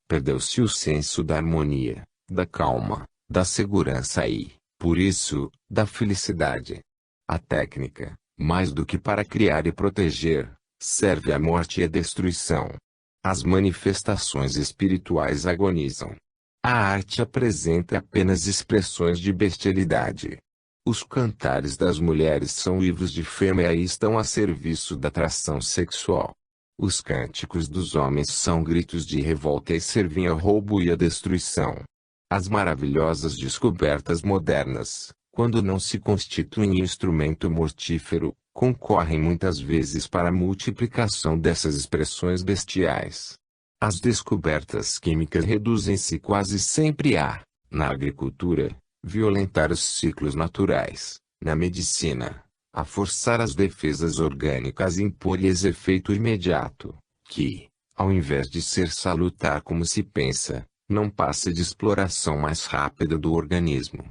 Perdeu-se o senso da harmonia, da calma, da segurança e, por isso, da felicidade. A técnica, mais do que para criar e proteger, serve à morte e à destruição. As manifestações espirituais agonizam. A arte apresenta apenas expressões de bestialidade. Os cantares das mulheres são livros de fêmea e estão a serviço da atração sexual. Os cânticos dos homens são gritos de revolta e servem ao roubo e à destruição. As maravilhosas descobertas modernas, quando não se constituem em instrumento mortífero, concorrem muitas vezes para a multiplicação dessas expressões bestiais. As descobertas químicas reduzem-se quase sempre a, na agricultura, violentar os ciclos naturais, na medicina, a forçar as defesas orgânicas e impor-lhes efeito imediato, que, ao invés de ser salutar como se pensa, não passa de exploração mais rápida do organismo.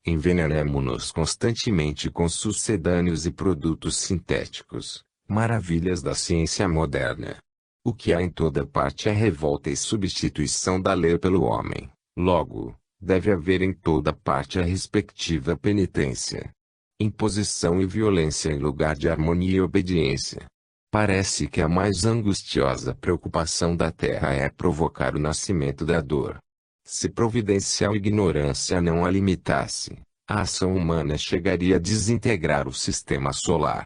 Envenenamo-nos constantemente com sucedâneos e produtos sintéticos, maravilhas da ciência moderna. O que há em toda parte é revolta e substituição da lei pelo homem. Logo, deve haver em toda parte a respectiva penitência. Imposição e violência em lugar de harmonia e obediência. Parece que a mais angustiosa preocupação da terra é provocar o nascimento da dor. Se providencial ignorância não a limitasse, a ação humana chegaria a desintegrar o sistema solar.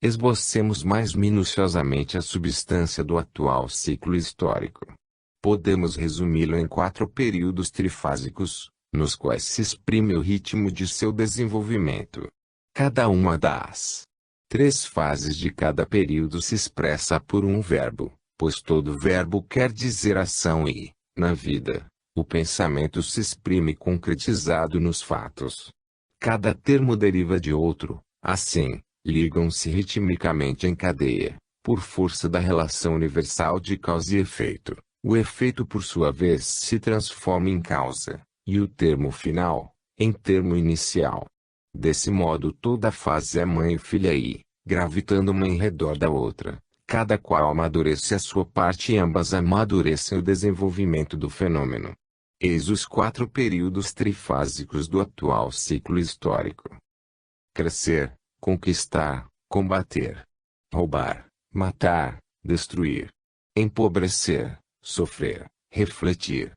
Esbocemos mais minuciosamente a substância do atual ciclo histórico. Podemos resumi-lo em 4 períodos trifásicos, nos quais se exprime o ritmo de seu desenvolvimento. Cada uma das 3 fases de cada período se expressa por um verbo, pois todo verbo quer dizer ação e, na vida, o pensamento se exprime concretizado nos fatos. Cada termo deriva de outro, assim, ligam-se ritmicamente em cadeia, por força da relação universal de causa e efeito. O efeito por sua vez se transforma em causa, e o termo final, em termo inicial. Desse modo toda fase é mãe e filha e, gravitando uma em redor da outra, cada qual amadurece a sua parte e ambas amadurecem o desenvolvimento do fenômeno. Eis os 4 períodos trifásicos do atual ciclo histórico. Crescer, conquistar, combater, roubar, matar, destruir, empobrecer, sofrer, refletir,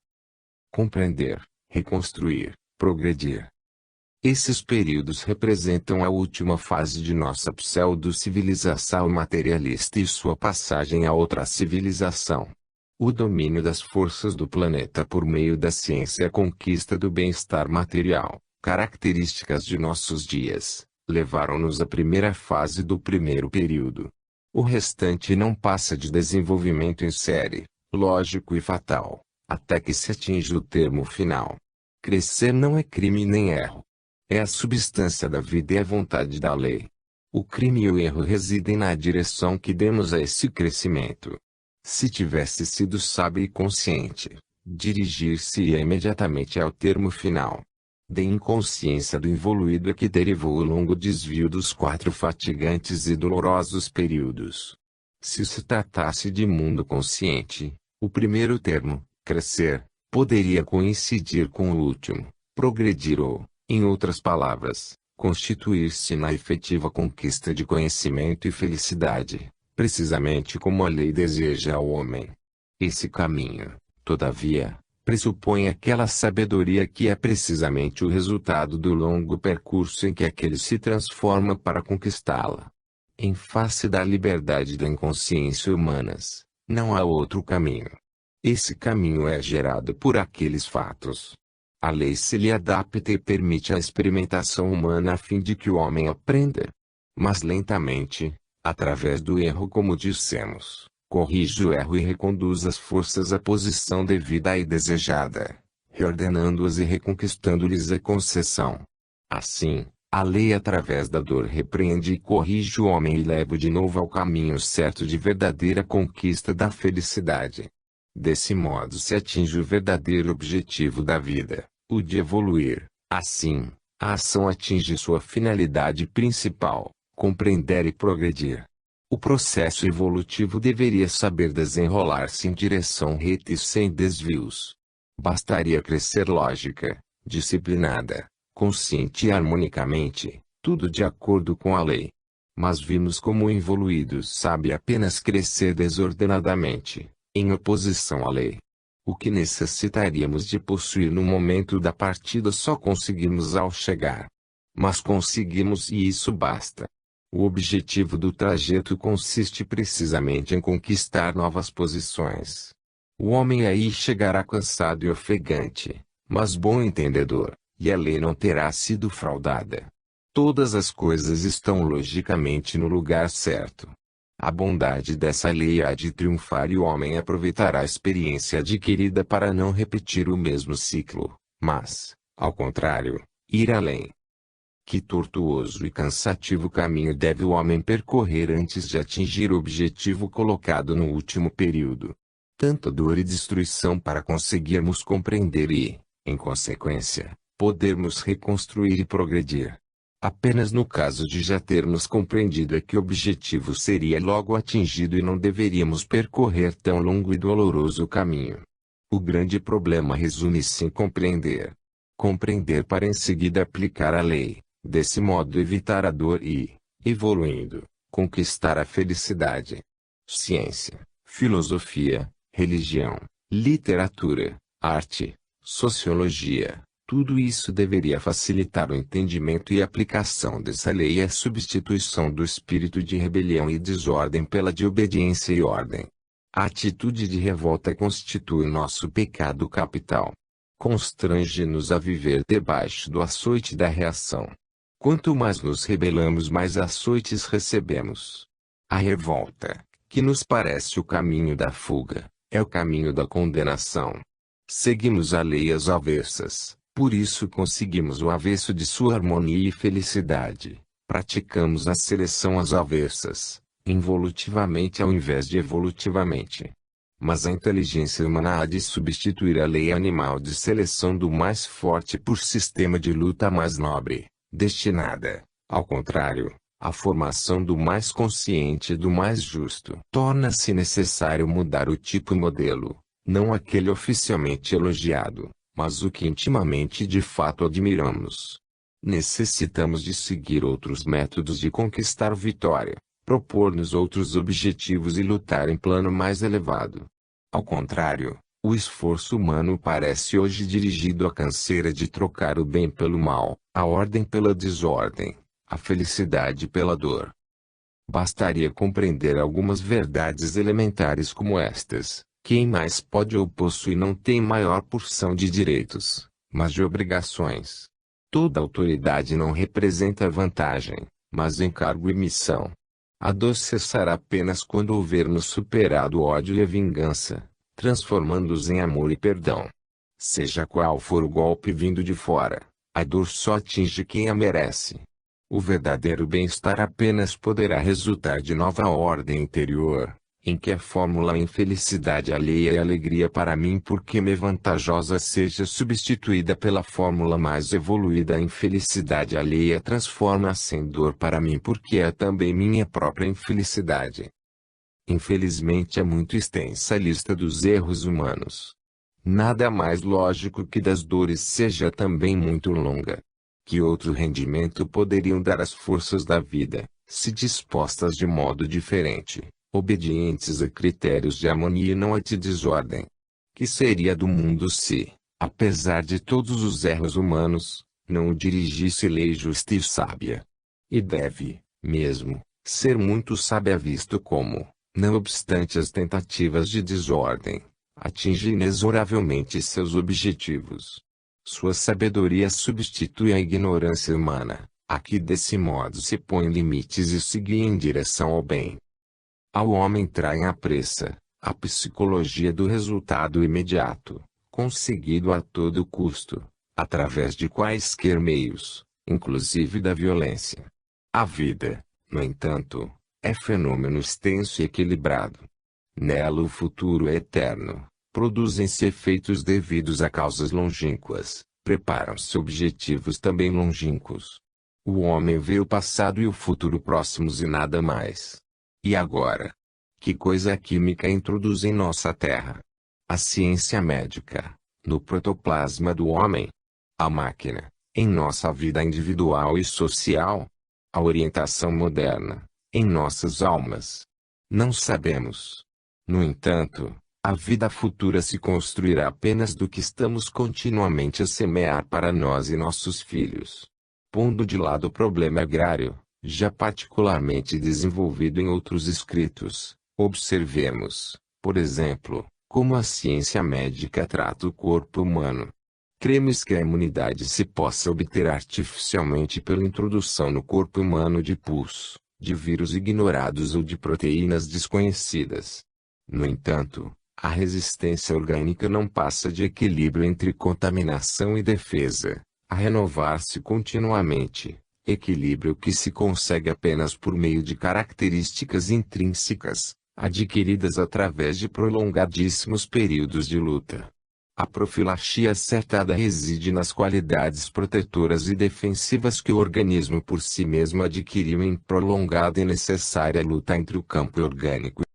compreender, reconstruir, progredir. Esses períodos representam a última fase de nossa pseudo-civilização materialista e sua passagem a outra civilização. O domínio das forças do planeta por meio da ciência e a conquista do bem-estar material, características de nossos dias, levaram-nos à primeira fase do primeiro período. O restante não passa de desenvolvimento em série, lógico e fatal, até que se atinge o termo final. Crescer não é crime nem erro. É a substância da vida e a vontade da lei. O crime e o erro residem na direção que demos a esse crescimento. Se tivesse sido sábio e consciente, dirigir-se-ia imediatamente ao termo final. Da inconsciência do involuído é que derivou o longo desvio dos 4 fatigantes e dolorosos períodos. Se se tratasse de mundo consciente, o primeiro termo, crescer, poderia coincidir com o último, progredir ou, em outras palavras, constituir-se na efetiva conquista de conhecimento e felicidade, precisamente como a lei deseja ao homem. Esse caminho, todavia, pressupõe aquela sabedoria que é precisamente o resultado do longo percurso em que aquele se transforma para conquistá-la. Em face da liberdade da inconsciência humanas, não há outro caminho. Esse caminho é gerado por aqueles fatos. A lei se lhe adapta e permite a experimentação humana a fim de que o homem aprenda. Mas lentamente, através do erro como dissemos, corrige o erro e reconduz as forças à posição devida e desejada, reordenando-as e reconquistando-lhes a concessão. Assim, a lei através da dor repreende e corrige o homem e leva de novo ao caminho certo de verdadeira conquista da felicidade. Desse modo se atinge o verdadeiro objetivo da vida, o de evoluir. Assim, a ação atinge sua finalidade principal, compreender e progredir. O processo evolutivo deveria saber desenrolar-se em direção reta e sem desvios. Bastaria crescer lógica, disciplinada, consciente e harmonicamente, tudo de acordo com a lei. Mas vimos como o evoluído sabe apenas crescer desordenadamente, em oposição à lei. O que necessitaríamos de possuir no momento da partida só conseguimos ao chegar. Mas conseguimos e isso basta. O objetivo do trajeto consiste precisamente em conquistar novas posições. O homem aí chegará cansado e ofegante, mas bom entendedor, e a lei não terá sido fraudada. Todas as coisas estão logicamente no lugar certo. A bondade dessa lei há de triunfar e o homem aproveitará a experiência adquirida para não repetir o mesmo ciclo, mas, ao contrário, ir além. Que tortuoso e cansativo caminho deve o homem percorrer antes de atingir o objetivo colocado no último período. Tanta dor e destruição para conseguirmos compreender e, em consequência, podermos reconstruir e progredir. Apenas no caso de já termos compreendido é que o objetivo seria logo atingido e não deveríamos percorrer tão longo e doloroso caminho. O grande problema resume-se em compreender. Compreender para em seguida aplicar a lei, desse modo evitar a dor e, evoluindo, conquistar a felicidade. Ciência, filosofia, religião, literatura, arte, sociologia. Tudo isso deveria facilitar o entendimento e aplicação dessa lei e a substituição do espírito de rebelião e desordem pela de obediência e ordem. A atitude de revolta constitui nosso pecado capital. Constrange-nos a viver debaixo do açoite da reação. Quanto mais nos rebelamos, mais açoites recebemos. A revolta, que nos parece o caminho da fuga, é o caminho da condenação. Seguimos a lei às avessas. Por isso conseguimos o avesso de sua harmonia e felicidade. Praticamos a seleção às avessas, involutivamente ao invés de evolutivamente. Mas a inteligência humana há de substituir a lei animal de seleção do mais forte por sistema de luta mais nobre, destinada, ao contrário, à formação do mais consciente e do mais justo. Torna-se necessário mudar o tipo e modelo, não aquele oficialmente elogiado, mas o que intimamente de fato admiramos. Necessitamos de seguir outros métodos de conquistar vitória, propor-nos outros objetivos e lutar em plano mais elevado. Ao contrário, o esforço humano parece hoje dirigido à canseira de trocar o bem pelo mal, a ordem pela desordem, a felicidade pela dor. Bastaria compreender algumas verdades elementares como estas. Quem mais pode ou possui não tem maior porção de direitos, mas de obrigações. Toda autoridade não representa vantagem, mas encargo e missão. A dor cessará apenas quando houvermos superado o ódio e a vingança, transformando-os em amor e perdão. Seja qual for o golpe vindo de fora, a dor só atinge quem a merece. O verdadeiro bem-estar apenas poderá resultar de nova ordem interior, em que a fórmula infelicidade alheia e alegria para mim porque me vantajosa seja substituída pela fórmula mais evoluída infelicidade alheia transforma-se em dor para mim porque é também minha própria infelicidade. Infelizmente é muito extensa a lista dos erros humanos. Nada mais lógico que das dores seja também muito longa. Que outro rendimento poderiam dar as forças da vida, se dispostas de modo diferente, obedientes a critérios de harmonia e não a de desordem? Que seria do mundo se, apesar de todos os erros humanos, não o dirigisse lei justa e sábia? E deve, mesmo, ser muito sábia visto como, não obstante as tentativas de desordem, atinge inexoravelmente seus objetivos. Sua sabedoria substitui a ignorância humana, a que desse modo se põe limites e segue em direção ao bem. Ao homem traem à pressa, a psicologia do resultado imediato, conseguido a todo custo, através de quaisquer meios, inclusive da violência. A vida, no entanto, é fenômeno extenso e equilibrado. Nela o futuro é eterno, produzem-se efeitos devidos a causas longínquas, preparam-se objetivos também longínquos. O homem vê o passado e o futuro próximos e nada mais. E agora? Que coisa a química introduz em nossa terra? A ciência médica, no protoplasma do homem? A máquina, em nossa vida individual e social? A orientação moderna, em nossas almas? Não sabemos. No entanto, a vida futura se construirá apenas do que estamos continuamente a semear para nós e nossos filhos. Pondo de lado o problema agrário, já particularmente desenvolvido em outros escritos, observemos, por exemplo, como a ciência médica trata o corpo humano. Cremos que a imunidade se possa obter artificialmente pela introdução no corpo humano de pus, de vírus ignorados ou de proteínas desconhecidas. No entanto, a resistência orgânica não passa de equilíbrio entre contaminação e defesa, a renovar-se continuamente, equilíbrio que se consegue apenas por meio de características intrínsecas, adquiridas através de prolongadíssimos períodos de luta. A profilaxia acertada reside nas qualidades protetoras e defensivas que o organismo por si mesmo adquiriu em prolongada e necessária luta entre o campo orgânico